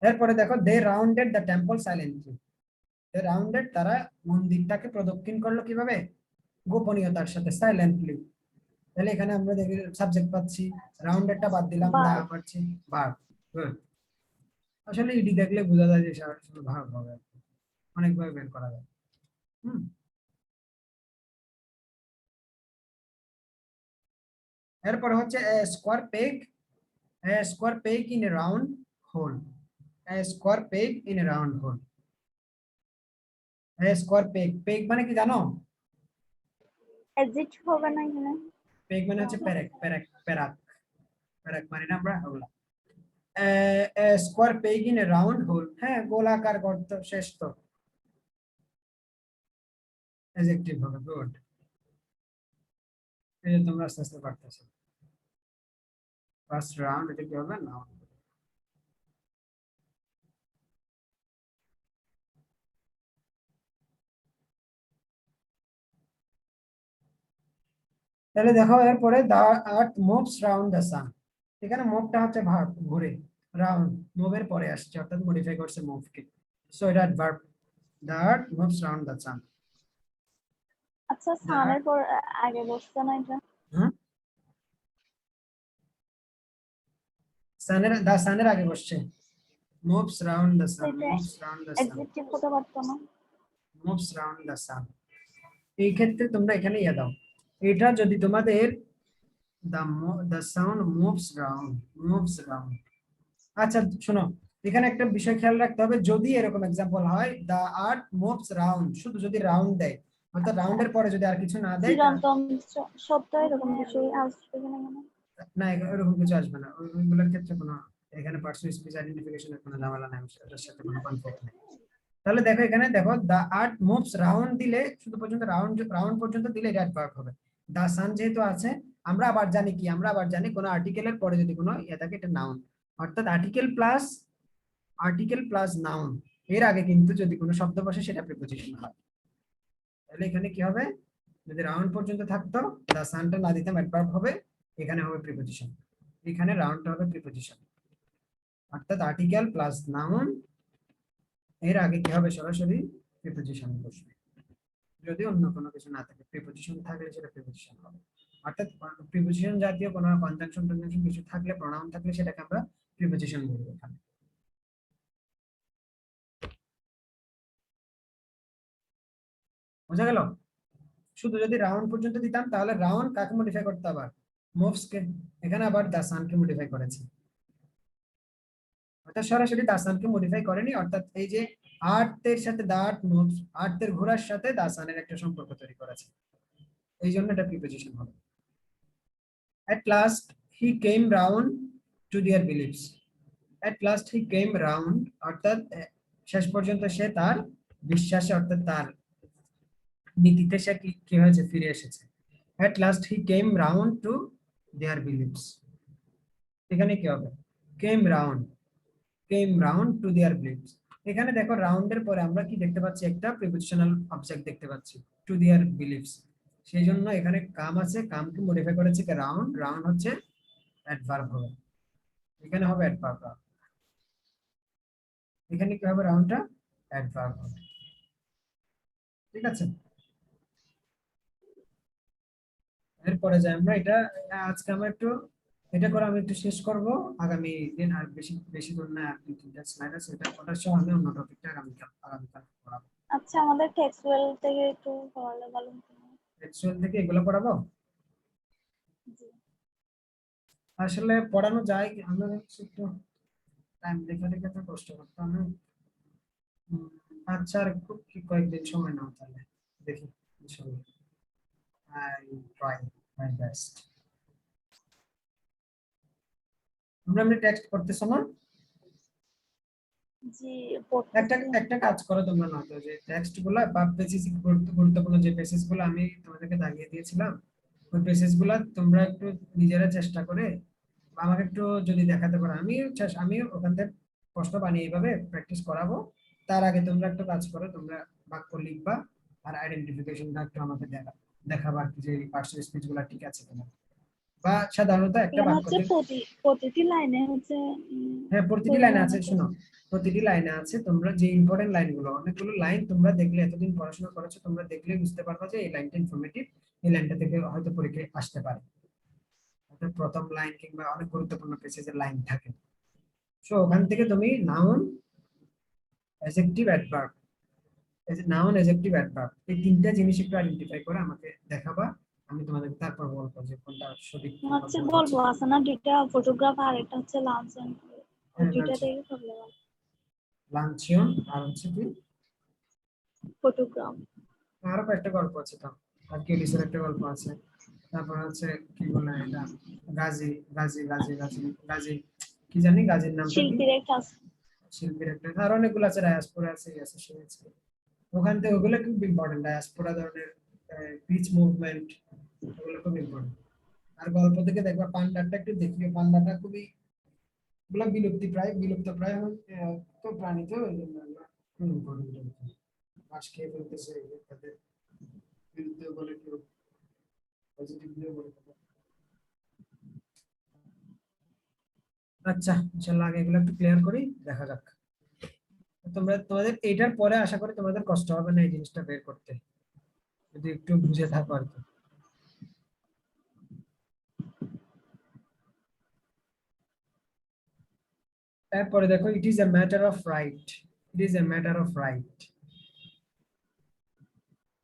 এরপরে দেখো they rounded the temple silently, they rounded তারা মন্দিরটাকে প্রদক্ষিণ করলো কিভাবে, গোপনীয়তার সাথে, সাইলেন্টলি। তাহলে এখানে আমরা দেখি সাবজেক্ট পাচ্ছি, রাউন্ডেডটা বাদ দিলাম, দা ভার্ব। পাচ্ছি ভার্ব। আসলে ইডি দেখলে বোঝা যায় যে আসলে ভার্ব হবে, অনেকভাবে বের করা যায়। হুম এরপরে হচ্ছে square peg, square peg in a round hole, square peg in a round hole, square peg, peg মানে কি জানো? অ্যাডজেক্টিভ হবে না এখানে? পেগ মানে হচ্ছে প্যারাক, প্যারাক প্যারাক মানে না আমরা ওগুলা। Square peg in a round hole, হ্যাঁ গোলাকার গর্ত, শেষ তো অ্যাডজেক্টিভ হবে, গুড, এই যে তোমরা আস্তে আস্তে পারতেছো। ফার্স্ট রাউন্ড এটা কি হবে, নাউন। তাহলে দেখো এরপরে the earth moves round the sun, এখানে মুভটা হচ্ছে ভার্ব, ঘুরে, রাউন্ড মুভের পরে আসছে অর্থাৎ মডিফাই করছে মুভকে। সো এটা adverb, that moves round the সান। আচ্ছা সানের পর আগে বসছে না এটা? হ্যাঁ, সানের, দা সানের আগে বসছে, মুভস রাউন্ড দ্য সান, এটা moves round the San, adjective হতে পারতো না? মুভস রাউন্ড দ্য সান। এই ক্ষেত্রে তোমরা এখানে ইয়ে দাও, এটা যদি তোমাদের the sound moves round, moves round। আচ্ছা শোনো, এখানে একটা বিষয় খেয়াল রাখতে হবে, যদি এরকম এক্সাম্পল হয় the art moves round, শুধু যদি রাউন্ড দেয় অর্থাৎ রাউন্ডের পরে যদি আর কিছু না দেয় চিরন্তন সত্য এরকম বিষয় আসবে কিনা মানে? না, এরকম কিছু আসবে না, ওইগুলোর ক্ষেত্রে কোনো, এখানে পার্সন স্পিচ আইডেন্টিফিকেশনের কোনো ঝামেলা নাই, সেটার সাথে কোনো কনফ্লিক্ট নেই। তাহলে দেখো এখানে দেখো the art moves round দিলে শুধু পর্যন্ত রাউন্ড রাউন্ড পর্যন্ত দিলে এটা অ্যাডভার্ব হবে। the sun যেহেতু আছে, আমরা আবার জানি কি, আমরা আবার জানি কোনো আর্টিকেলের পরে যদি কোনো ইয়ে থাকে এটা নাউন, অর্থাৎ আর্টিকেল প্লাস নাউন এর আগে কিন্তু যদি কোনো শব্দ বসে সেটা প্রিপোজিশন হয়। তাহলে এখানে কি হবে, যদি রাউন্ড পর্যন্ত থাকতো the sunটা না দিতাম অ্যাডভার্ব হবে, এখানে হবে প্রিপোজিশন, এখানে রাউন্ডটা হবে প্রিপোজিশন, অর্থাৎ আর্টিকেল প্লাস নাউন এর আগে কি হবে, সরাসরি প্রিপোজিশন বসবে। যদি অন্য কোনো কিছু না থাকে, প্রিপোজিশন থাকলে সেটা প্রিপোজিশন হবে, অর্থাৎ প্রিপোজিশন জাতীয় কোনো কনজাংশন টনজাংশন কিছু থাকলে, প্রোনাউন থাকলে সেটাকে আমরা প্রিপোজিশন বলবো এখানে। বোঝা গেল? শুধু যদি রাউন্ড পর্যন্ত দিতাম তাহলে রাউন্ড কাকে মডিফাই করতে, আবার মুভস কে, এখানে আবার দা সানকে মডিফাই করেছে, অর্থাৎ সরাসরি দা সানকে মডিফাই করেনি, অর্থাৎ এই যে আর্টের সাথে দ্যাট মুভস, আর্টের ঘোরার সাথে দা সানের একটা সম্পর্ক তৈরি করেছে, এই জন্য এটা প্রিপোজিশন হবে। At last he came round to their beliefs. At last he came round, অর্থাৎ শেষ পর্যন্ত সে তার বিশ্বাসে অর্থাৎ তার নীতিতে সে কি হয়েছে, ফিরে এসেছে। At last he came round to their beliefs, এখানে কি হবে, came round to their beliefs। এখানে দেখো রাউন্ডের পরে আমরা কি দেখতে পাচ্ছি, একটা প্রিপোজিশনাল অবজেক্ট দেখতে পাচ্ছি, টু দেয়ার বিলিফস, সেই জন্য এখানে কাম আছে, কামকে মডিফাই করেছে কি রাউন্ড, রাউন্ড হচ্ছে অ্যাডভার্ব হবে, এখানে হবে অ্যাডভার্ব, এখানে কি হবে, রাউন্ডটা অ্যাডভার্ব হবে। ঠিক আছে, এরপরে যাই আমরা, এটা আজকে আমরা একটু এটা করে আমি একটু শেষ করব, আগামী দিন আর বেশি বেশি দূর না, আর 2-3টা স্লাইড আছে, এটা করার সময় আমি অন্য টপিকটা আগামীকাল পড়াবো। আচ্ছা আমাদের টেক্সটুয়াল থেকে একটু পড়ালে ভালো হতো। টেক্সচুয়াল থেকে এগুলো পড়াবো, জি। আসলে পড়ানো যায়, আমরা একটু টাইম দেখে দেখে তো কষ্ট করতে হবে। আচ্ছা আর খুব কি কয়েকদিন সময় নাও তাহলে, দেখি ইনশাআল্লাহ, আই ট্রাই মাই বেস্ট। তোমরা এমনি টেক্সট করতেছো না? জি একটা পড়তেছি। একটা কাজ করো তোমরা, না তো যে টেক্সট গুলা বা পেসেজ, গুরুত্বপূর্ণ যে পেসেজ গুলো আমি তোমাদেরকে দাগিয়ে দিয়েছিলাম, ওই পেসেজ গুলা তোমরা একটু নিজেরা চেষ্টা করে বা আমাকে একটু যদি দেখাতে পারো, আমি ওখান থেকে প্রশ্ন বানিয়ে এইভাবে প্র্যাকটিস করাবো। তার আগে তোমরা একটু কাজ করো, তোমরা বাক্য লিখবা আর আইডেন্টিফিকেশনটা একটু আমাকে দেখাবা আর কি, যে পার্সোনাল স্পিচ গুলা ঠিক আছে কিনা, বা সাধারণত একটা এখানে বাক্য হচ্ছে প্রতিটি লাইনে হচ্ছে হ্যাঁ প্রতিটি লাইনে পরিমাণ আছে, আছে। শোনো, প্রতিটি লাইনে আছে, তোমরা যে ইম্পর্টেন্ট লাইনগুলো, অনেকগুলো লাইন তোমরা দেখলে, এতদিন পড়াশোনা করেছো, তোমরা দেখলে বুঝতে পারবা যে এই লাইনটা ইনফরমেটিভ, এই লাইনটা থেকে হয়তো পরীক্ষায় আসতে পারে, অর্থাৎ প্রথম লাইন কিংবা অনেক গুরুত্বপূর্ণ পেসেজের লাইন থাকে। সো ওখান থেকে তুমি noun, adjective, adverb, noun, adjective, adverb, এই তিনটা জিনিস একটু আইডেন্টিফাই করে আমাকে দেখাবা, আমি তোমাদেরকে তারপর বলবো যে কোনটা সঠিক কিংবা হচ্ছে ভুল গল্প হচ্ছে। আছে না দুইটা, ফটোগ্রাফ আর একটা হচ্ছে লাঞ্চ এন্ড, ওই হ্যাঁ দুইটা থেকে করলে ভালো। লাঞ্চিয়ন, আর হচ্ছে কি, ফটোগ্রাফ। আরো কয়েকটা গল্প আছে তো, আর কেলিসের একটা গল্প আছে, তারপর হচ্ছে কি বলে এটা, গাজী, গাজী কি জানি, গাজীর নামটা কি, শিল্পীর একটা আছে। শিল্পীর একটা, আর অনেকগুলো আছে, ডায়াসপোরা আছে, এই আছে সেই আছে। ওখান থেকে ওগুলো খুব ইম্পর্টেন্ট, ডায়াসপোরা ধরনের পিচ মুভমেন্ট, ওগুলো খুব ইম্পর্টেন্ট। আর গল্প থেকে দেখবা পান্ডাটা একটু দেখিও, পান্ডাটা খুবই, ওগুলো বিলুপ্ত প্রায় তো প্রাণী, তো ওই জন্য ওগুলো খুব ইম্পর্টেন্ট, ঘাস খেয়ে ফেলতেছে, তাদের বিরুদ্ধে বলে কেউ পজিটিভ বলে। আচ্ছা ইনশাআল্লাহ আগে এগুলো একটু ক্লিয়ার করি, দেখা যাক। তোমাদের এটার পরে আশা করি তোমাদের কষ্ট হবে না এই জিনিসটা বের করতে, যদি একটু বুঝে থাকো আর কি। তারপরে দেখো, it is a matter of right. It is a matter of right.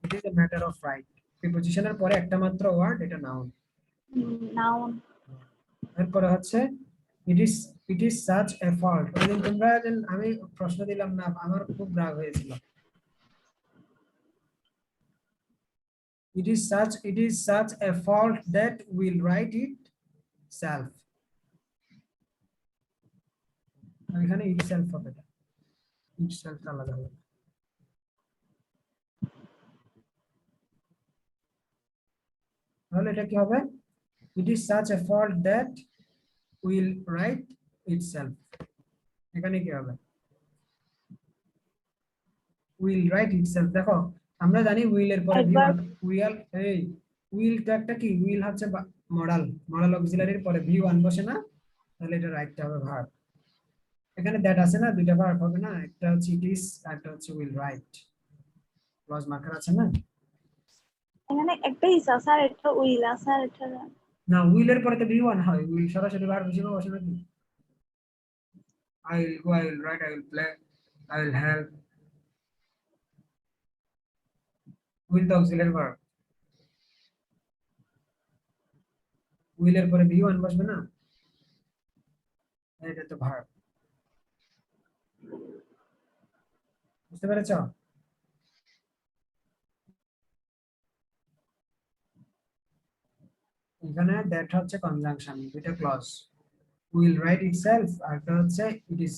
It is a matter of right. প্রিপজিশনের পরে একটা মাত্র ওয়ার্ড, এটা নাউন। নাউন। এরপরে হচ্ছে it is such a fault. তোমরা আমি প্রশ্ন দিলাম না, আমার খুব রাগ হয়েছিল। It is such a fault that will write itself. এখানে itself হবে না, itself আলাদা হবে। তাহলে এটা কি হবে? It is such a fault that will write itself. এখানে কি হবে? Will write itself। দেখো আমরা জানি will এর পরে একবার will টা একটা কি, will হচ্ছে মডাল অক্সিলারির পরে v1 বসে না, তাহলে এটা রাইটটা হবে ভার্ব। এখানে দ্যাট আছে না, দুইটা ভার্ব হবে না, একটা হচ্ছে ইট ইজ আর একটা হচ্ছে উইল রাইট। ক্লজ মার্কার আছে না? এখানে একটা ইস আছে আর একটা উইল আছে আর একটা না, উইল এর পরে তো v1 হয়, উইল সরাসরি ভার্ব হিসেবে বসে নাকি? I will go, I will write, I will play, I will help। Will তো অক্সিলারি ভার্ব, উইল এর পরে v1 বসবে না, এটা তো ভার্ব। বুঝতে পেরেছো? এখানে দ্যাট হচ্ছে কনজাংশন, দুইটা ক্লজ। উইল রাইট ইটসেলফ আর একটা হচ্ছে it is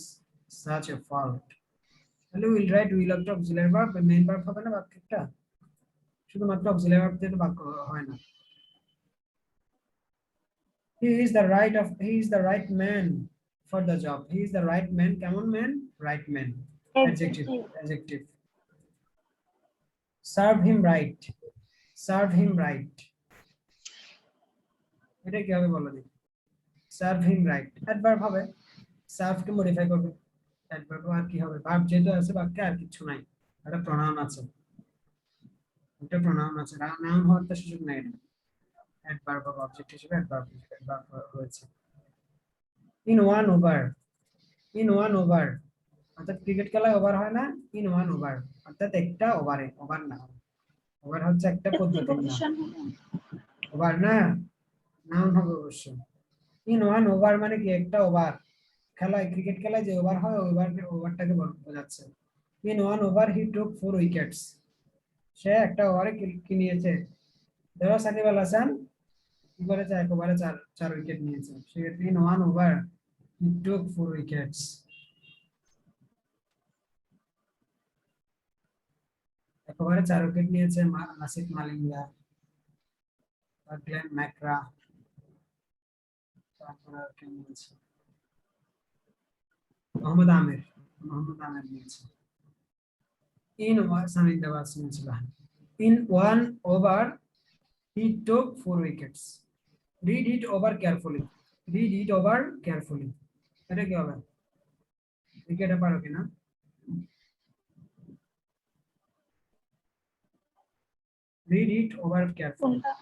such a fault. তাহলে উইল রাইট, উইল একটা অক্সিলারি ভার্ব, মেইন ভার্ব হবে না বাক্যটা? শুধুমাত্র অক্সিলারি ভার্ব দিয়ে তো বাক্য হয় না। He is the right man for the job. He is the right man. কেমন man? Right man. Adjective. Adjective. Serve him right. Serve him right. এটা কি হবে বলো দেখি? Serve him right. Adverb হবে। Serve কে modify করবে। Adverb আর কি হবে? Verb যেহেতু আছে বাক্যে আর কিছু নাই। এটা pronoun আছে। এটা pronoun আছে। noun হওয়ার তো সুযোগ নাই এটা। Adverb বা object হিসেবে adverb হয়েছে। In one over. In one over. অর্থাৎ ক্রিকেট খেলায় ওভার হয় না, ইন ওয়ান ওভার অর্থাৎ একটা ওভারে, ওভার না, ওভার হচ্ছে একটা পদ্ধতির নাম, প্রিপজিশন হবে। ওভার না, নাউন হবে অবশ্যই। ইন ওয়ান ওভার মানে কি, একটা ওভার। খেলায়, ক্রিকেট খেলায় যে ওভার হয়, ওভারটাকে বোঝাচ্ছে। In one over he took 4 wickets. সে একটা ওভারে কি নিয়েছে? ধরো সাকিব আল হাসান কি করেছে, এক ওভারে 4 উইকেট নিয়েছে, সেক্ষেত্রে in one over he took 4 wickets. একেবারে 4 উইকেট নিয়েছে নাসিব মালিঙ্গা, গ্লেন ম্যাকরা, তারপরে আর কে নিয়েছে? মোহাম্মদ আমির নিয়েছে। ইন ওয়ান সামিন দেওয়াস নিয়েছিল। In one over he took 4 wickets. Read it over carefully. Read it over carefully, এটা কি হবে? উইকেটে পারো কিনা? Read it over carefully. কোনটা?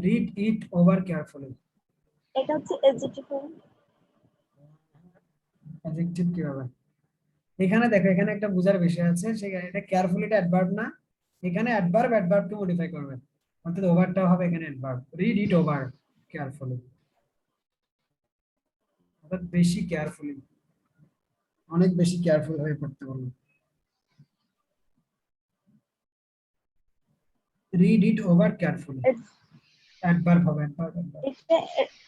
Read it over carefully. এটা হচ্ছে এডজেক্টিভ। অ্যাডজেক্টিভ কি হবে? এখানে দেখো, এখানে একটা বোঝার বিষয় আছে, সেখানে এটা কেয়ারফুলিটা অ্যাডভার্ব না, এখানে অ্যাডভার্বকে মডিফাই করবে, অর্থাৎ ওভারটা হবে এখানে adverb. Read it over carefully, অর্থাৎ বেশি কেয়ারফুলি, অনেক বেশি কেয়ারফুল হয়ে পড়তে বলবো। Read it over carefully, adverb হবে, এটা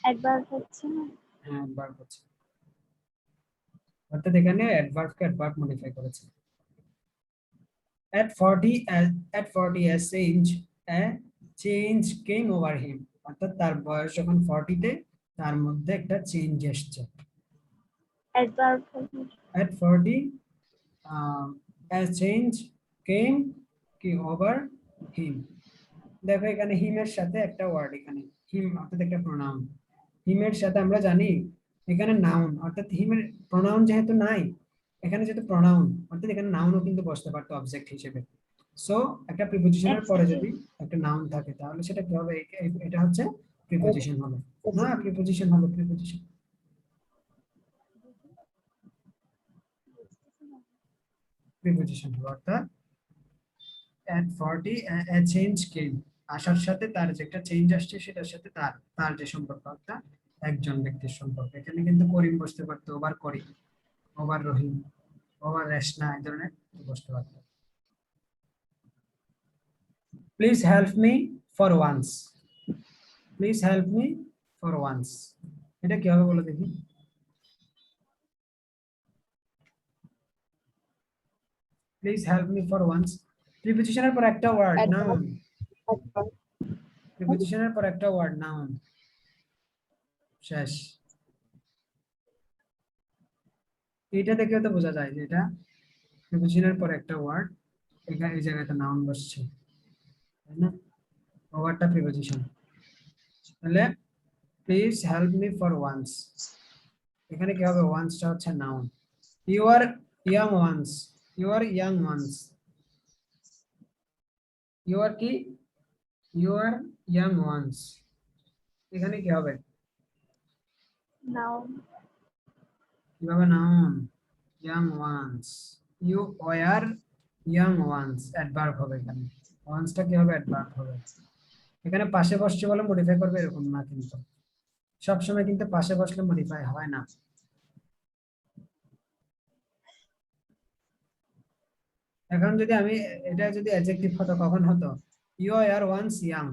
অ্যাডভার্ব হচ্ছে না। হ্যাঁ অ্যাডভার্ব হচ্ছে, অর্থাৎ এখানে অ্যাডভার্বকে অ্যাডভার্ব মডিফাই করেছে। At 40 a change came over him, অর্থাৎ তার বয়স যখন 40 তে, তার মধ্যে একটা চেঞ্জ এসেছে। Adverb At 40 a change came কি over him। দেখো এখানে হিম এর সাথে একটা ওয়ার্ড এখানে হিম অর্থাৎ একটা প্রোনাউন। হিমের সাথে আমরা জানি এখানে নাউন, অর্থাৎ হিমের প্রোনাউন যেহেতু নাই, এখানে যেহেতু প্রোনাউন অর্থাৎ এখানে নাউনও কিন্তু বসতে পারতো অবজেক্ট হিসেবে। সো একটা প্রিপোজিশনের পরে যদি একটা নাউন থাকে তাহলে সেটা কি হবে? এটা হচ্ছে প্রিপোজিশন হবে না, প্রিপোজিশন হবে, প্রিপোজিশন। প্রিপোজিশন হবে অর্থাৎ at 40 a change came, আসার সাথে তার যে একটা চেঞ্জ আসছে সেটার সাথে তার তার যে সম্পর্ক অর্থাৎ একজন ব্যক্তির সম্পর্ক। এখানে কিন্তু করিম বসতে পারতো, over Karim, over Rahim, over Reshna, এই ধরনের বসতে পারতো। Please help me for once, please help me for once, এটা কি হবে বলো দেখি? Please help me for once, প্রিপোজিশনের পর একটা ওয়ার্ড নাউন, প্রিপোজিশনের পর একটা ওয়ার্ড নাউন, শেষ। এটা দেখেও তো বোঝা যায় যে এটা প্রিপোজিশনের পর একটা ওয়ার্ড, এখানে এই জায়গাটা নাউন বসছে, তাই না? ওয়ার্ডটা প্রিপোজিশন। তাহলে please help me for once, এখানে কি হবে? ওয়ান্সটা হচ্ছে noun. You are young once, you are young once, you are কি? ইউ আর ইয়াং ওয়ান্স, এখানে কি হবে? নাউন। কিভাবে noun? Young once, you were young once, adverb হবে এখানে। ওয়ান্সটা কি হবে? অ্যাডভার্ব হবে। এখানে পাশে বসছে বলে মডিফাই করবে এরকম না, কিন্তু সবসময় কিন্তু পাশে বসলে মডিফাই হয় না। এখন যদি আমি এটা যদি অ্যাডজেক্টিভ হতো কখন হতো? ইউ আর ওয়ান্স ইয়াং,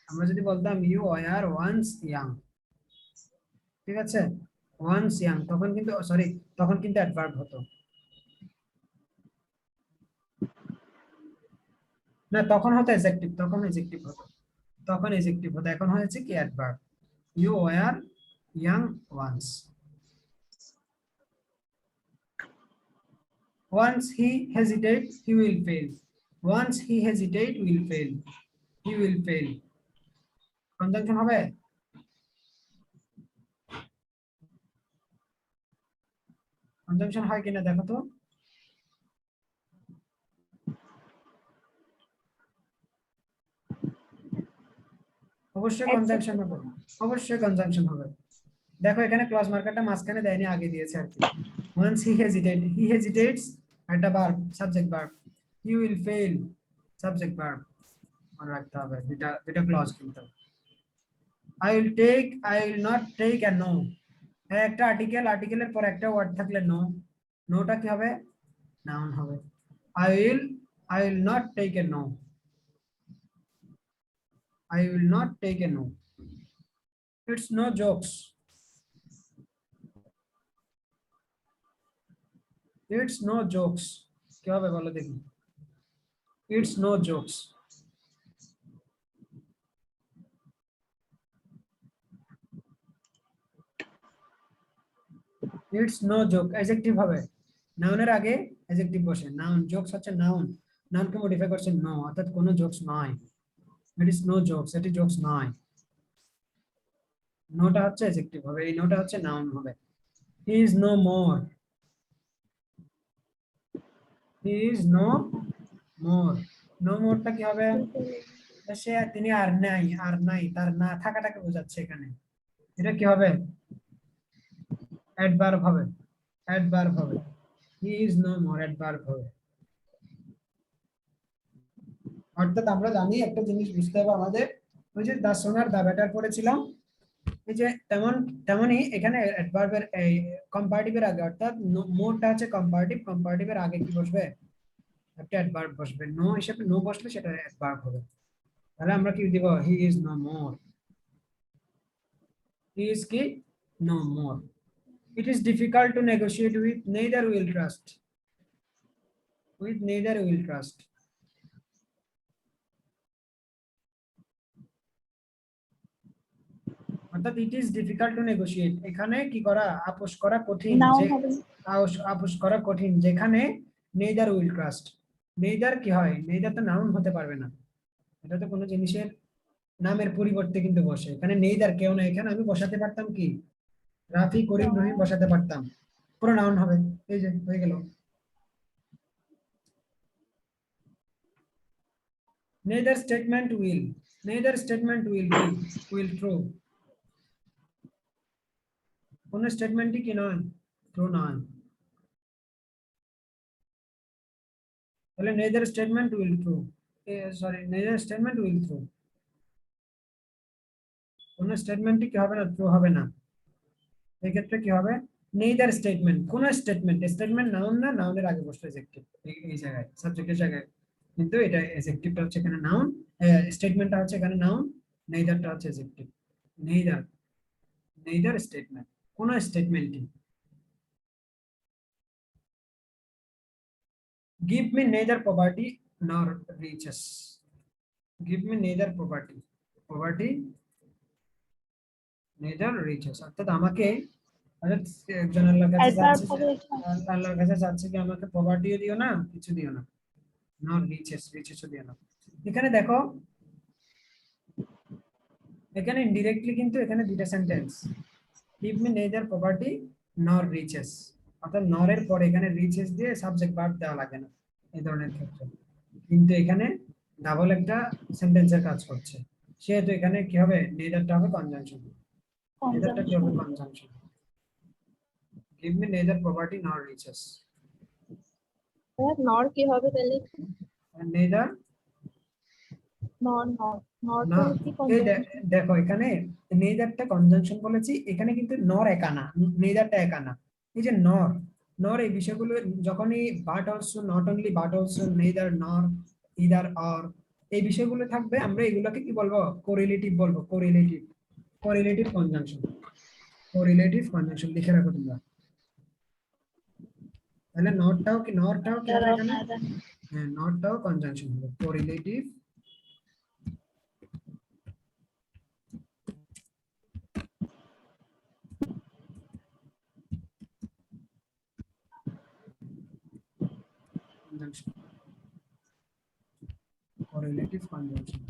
আমরা যদি বলতাম ইউ আর ওয়ান্স ইয়াং, ঠিক আছে, ওয়ান্স ইয়াং, তখন কিন্তু সরি, তখন কিন্তু অ্যাডভার্ব হতো না, তখন হতো অ্যাডজেক্টিভ, তখন অ্যাডজেক্টিভ হতো, তখন অ্যাডজেক্টিভ হতো। এখন হয়েছে কি adverb. You are young once, once he hesitate he will fail, once he hesitate will fail, he will fail, conjunction হবে? কনজাংশন হয় কিনা দেখো তো? অবশ্যই কনজাংশন হবে, অবশ্যই কনজাংশন হবে। দেখো এখানে ক্লজ মার্কারটা মাঝখানে দেয়নি, আগে দিয়েছে আর কি। once he hesitate, he hesitates একটা verb, subject verb, he will fail subject verb, মনে রাখতে হবে দুটা দুটা ক্লজ কিন্তু। I will take, I will not take and no, একটা আর্টিকেল, আর্টিকেলের পর একটা ওয়ার্ড থাকলে নো, নোটা কি হবে? নাউন হবে। I will not take a no, I will not take a no, it's no jokes, it's no jokes, কি হবে বলো দেখি? it's no jokes, it's no joke, adjective হবে। নাউনের আগে অ্যাডজেক্টিভ বসে, নাউন, জোকস হচ্ছে নাউন, নাউনকে মডিফাই করছে নো, অর্থাৎ কোনো জোকস নয়, ইট ইজ নো জোকস, এটি জোকস নয়। নোটা হচ্ছে অ্যাডজেক্টিভ হবে, এই নোটা হচ্ছে নাউন হবে। He is no more, he is no more, no মোরটা কি হবে? সে, তিনি আর নাই, আর নাই, তার না থাকাটাকে বোঝাচ্ছে এখানে। এটা কি হবে? অ্যাডভার্ব হবে, অ্যাডভার্ব হবে। He is no more, adverb হবে। অর্থাৎ আমরা জানি একটা জিনিস বুঝতে হবে আমাদের, ওই যে দা সোনার দা ব্যাটার পড়েছিলাম, এই যে তেমনই এখানে অ্যাডভার্বের এই কম্পারেটিভের আগে, অর্থাৎ মোরটা হচ্ছে কম্পারেটিভ, কম্পারেটিভের আগে কি বসবে? একটা অ্যাডভার্ব বসবে, নো হিসেবে নো বসলে সেটা অ্যাডভার্ব হবে। তাহলে আমরা কি দিব? He is no more, he is কি? No more. It is difficult to negotiate with neither will trust, with neither will trust, অর্থাৎ it is difficult to negotiate, এখানে কি করা? আপোষ করা কঠিন, নাউন যে হবে। আপোষ করা কঠিন যেখানে নেইদার উইল ট্রাস্ট। নেইদার কি হয়? নেইদার তো নাউন হতে পারবে না, এটা তো কোনো জিনিসের নামের পরিবর্তে কিন্তু বসে। এখানে নেইদার কেউ না, এখানে আমি বসাতে পারতাম কি রাফি, করিম, রহিম বসাতে পারতাম, পুরো নাউন হবে। এই যে হয়ে গেল। neither statement will be will true, কোন স্টেটমেন্টই কি নয়, ট্রু নয়। তাহলে neither statement will true, neither statement will true, কোন স্টেটমেন্টই কি হবে না, ট্রু হবে না। এই ক্ষেত্রে কি হবে, neither statement, কোন স্টেটমেন্ট নাউন না, নাউনের আগে বসবে অ্যাডজেক্টিভ এই জায়গায়, সাবজেক্টের জায়গায়, কিন্তু এটা অ্যাডজেক্টিভটা হচ্ছে এখানে নাউন, স্টেটমেন্টটা হচ্ছে এখানে নাউন, নেইদারটা হচ্ছে অ্যাডজেক্টিভ। নেইদার স্টেটমেন্ট, কোন স্টেটমেন্টই। give me neither poverty nor riches, give me neither poverty neither riches, অর্থাৎ আমাকে একজন আল্লাহর কাছে adverb যাচ্ছে, হবে এটা। আল্লাহর কাছে যাচ্ছে কি আমাকে পভার্টিও দিও না, কিছু দিও না, নর রিচেসও দিও না। এখানে দেখো, এখানে ইনডিরেক্টলি কিন্তু এখানে দুইটা sentence, give me neither poverty nor riches, অর্থাৎ নরের পরে এখানে রিচেস দিয়ে সাবজেক্ট ভার্ব দেওয়া লাগে না এই ধরনের ক্ষেত্রে, কিন্তু এখানে ডাবল একটা সেন্টেন্সের কাজ করছে, সেহেতু এখানে কি হবে, নেইদারটা হবে কনজাংশন, নেইদারটা কি হবে, conjunction. give me neither poverty nor riches, নর কি হবে তাহলে? and neither নর নর নর না, তো কি এই conjunction? দেখো এখানে নেইদারটা কনজাংশন বলেছি, এখানে কিন্তু নর একা না, নেইদারটা একা না, এই যে নর এই বিষয়গুলো যখনই but also, not only but also, neither নর, ইদার অর, এই বিষয়গুলো থাকবে, আমরা এগুলোকে কি বলবো, কোরিলেটিভ বলবো, কোরিলেটিভ কনজাংশন লিখে রাখো তোমরা। তাহলে নটটাও কি হবে এখানে, হ্যাঁ নটটাও কনজাংশন হবে, correlative conjunction, correlative conjunction.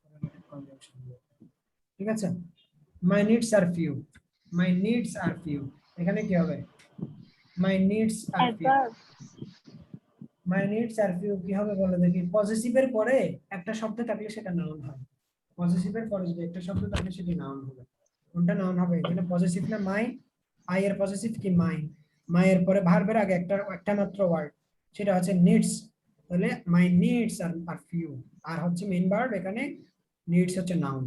Correlative conjunction. ঠিক আছে, my needs are few, এখানে কি হবে, my needs are few, adverb কি হবে বলো দেখি, পজিটিভের পরে একটা শব্দ থাকলে সেটা নাউন হয়, পজিটিভের পরে যদি একটা শব্দ থাকলে সেটা নাউন হবে, কোনটা নাউন হবে এখানে, পজিটিভ না মাই, আই এর পজিটিভ কি মাই এর পরে ভার্বের আগে একটা মাত্র ওয়ার্ড, সেটা হচ্ছে নিডস, তাহলে মাই নিডস আর ফিউ, আর হচ্ছে মেইন ভার্ব, এখানে নিডস হচ্ছে নাউন,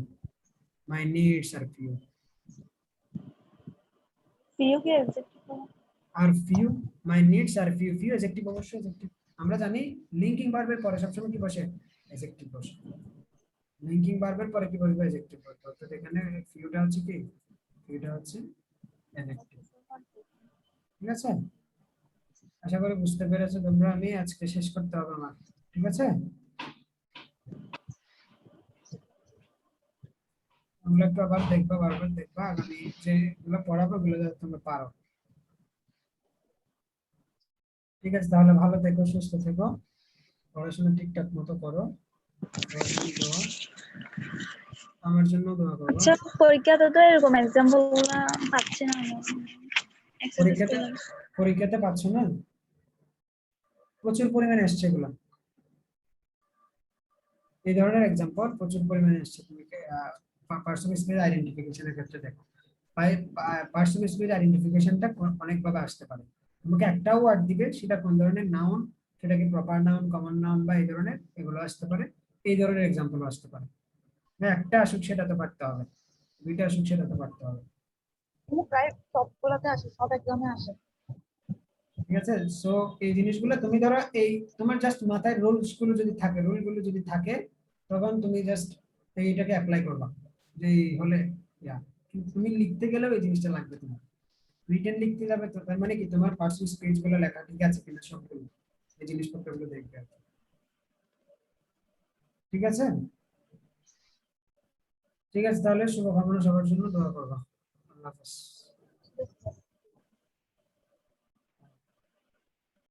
মাই নিডস আর ফিউ, few কি adjective হবে? আর ফিউ, মাই নিডস আর ফিউ, অ্যাডজেক্টিভ অবশ্যই অ্যাডজেক্টিভ, আমরা জানি লিংকিং ভার্বের পরে সবসময় কি বসে, অ্যাডজেক্টিভ বসে, লিংকিং ভার্বের পরে কি বসবে, অ্যাডজেক্টিভ বসবে, অর্থাৎ এখানে ফিউটা হচ্ছে কি, ফিউটা হচ্ছে অ্যাডজেক্টিভ। ঠিক আছে, আশা করি বুঝতে পেরেছো তোমরা, আমি আজকে শেষ করতে হবে আমার, ঠিক আছে, তোমরা একটু আবার দেখবা, বারবার দেখবা, আগামী যেগুলো পড়াবো ওগুলো যাতে তোমরা পারো। ঠিক আছে, তাহলে ভালো থেকো, সুস্থ থেকো, পড়াশোনা ঠিকঠাক মতো করো, আমার জন্য দোয়া করো। আচ্ছা, পরীক্ষাতে তো এরকম এক্সাম্পল গুলা পাচ্ছি না আমি। Exercise পরীক্ষাতে করলাম। পরীক্ষাতে পাচ্ছ না, প্রচুর পরিমাণে আসছে এগুলো, এই ধরনের এক্সাম্পল প্রচুর পরিমাণে আসছে, তুমি পার্সন স্পেস আইডেন্টিফিকেশনের ক্ষেত্রে দেখো, পার্সন স্পেস আইডেন্টিফিকেশনটা অনেকভাবে আসতে পারে, তোমাকে একটা ওয়ার্ড দিবে, সেটা কোন ধরনের নাউন, সেটা কি প্রপার নাউন, কমন নাউন বা এই ধরনের, এগুলো আসতে পারে, এই ধরনের এক্সাম্পল আসতে পারে, হ্যাঁ একটা আসুক সেটাতে পারতে হবে, দুইটা আসুক সেটাতে পারতে হবে, কিন্তু প্রায় সবগুলোতে আসে, সব এক্সামে আসে। ঠিক আছে। সো এই জিনিসগুলো তুমি ধরো, এই তোমার জাস্ট মাথায় রুলস গুলো যদি থাকে তখন তুমি জাস্ট এইটাকে অ্যাপ্লাই করবা, যে এই হলে ইয়া, কিন্তু তুমি লিখতে গেলেও এই জিনিসটা লাগবে, তোমার রিটেন লিখতে যাবে তো তার মানে কি তোমার পার্সোনাল স্পেস গুলো লেখা ঠিক আছে কিনা সবগুলো, এই জিনিসপত্রগুলো দেখবে, ঠিক আছে, ঠিক আছে, তাহলে শুভকামনা সবার জন্য, দোয়া করবা, আল্লাহ হাফেজ। বুঝতেছি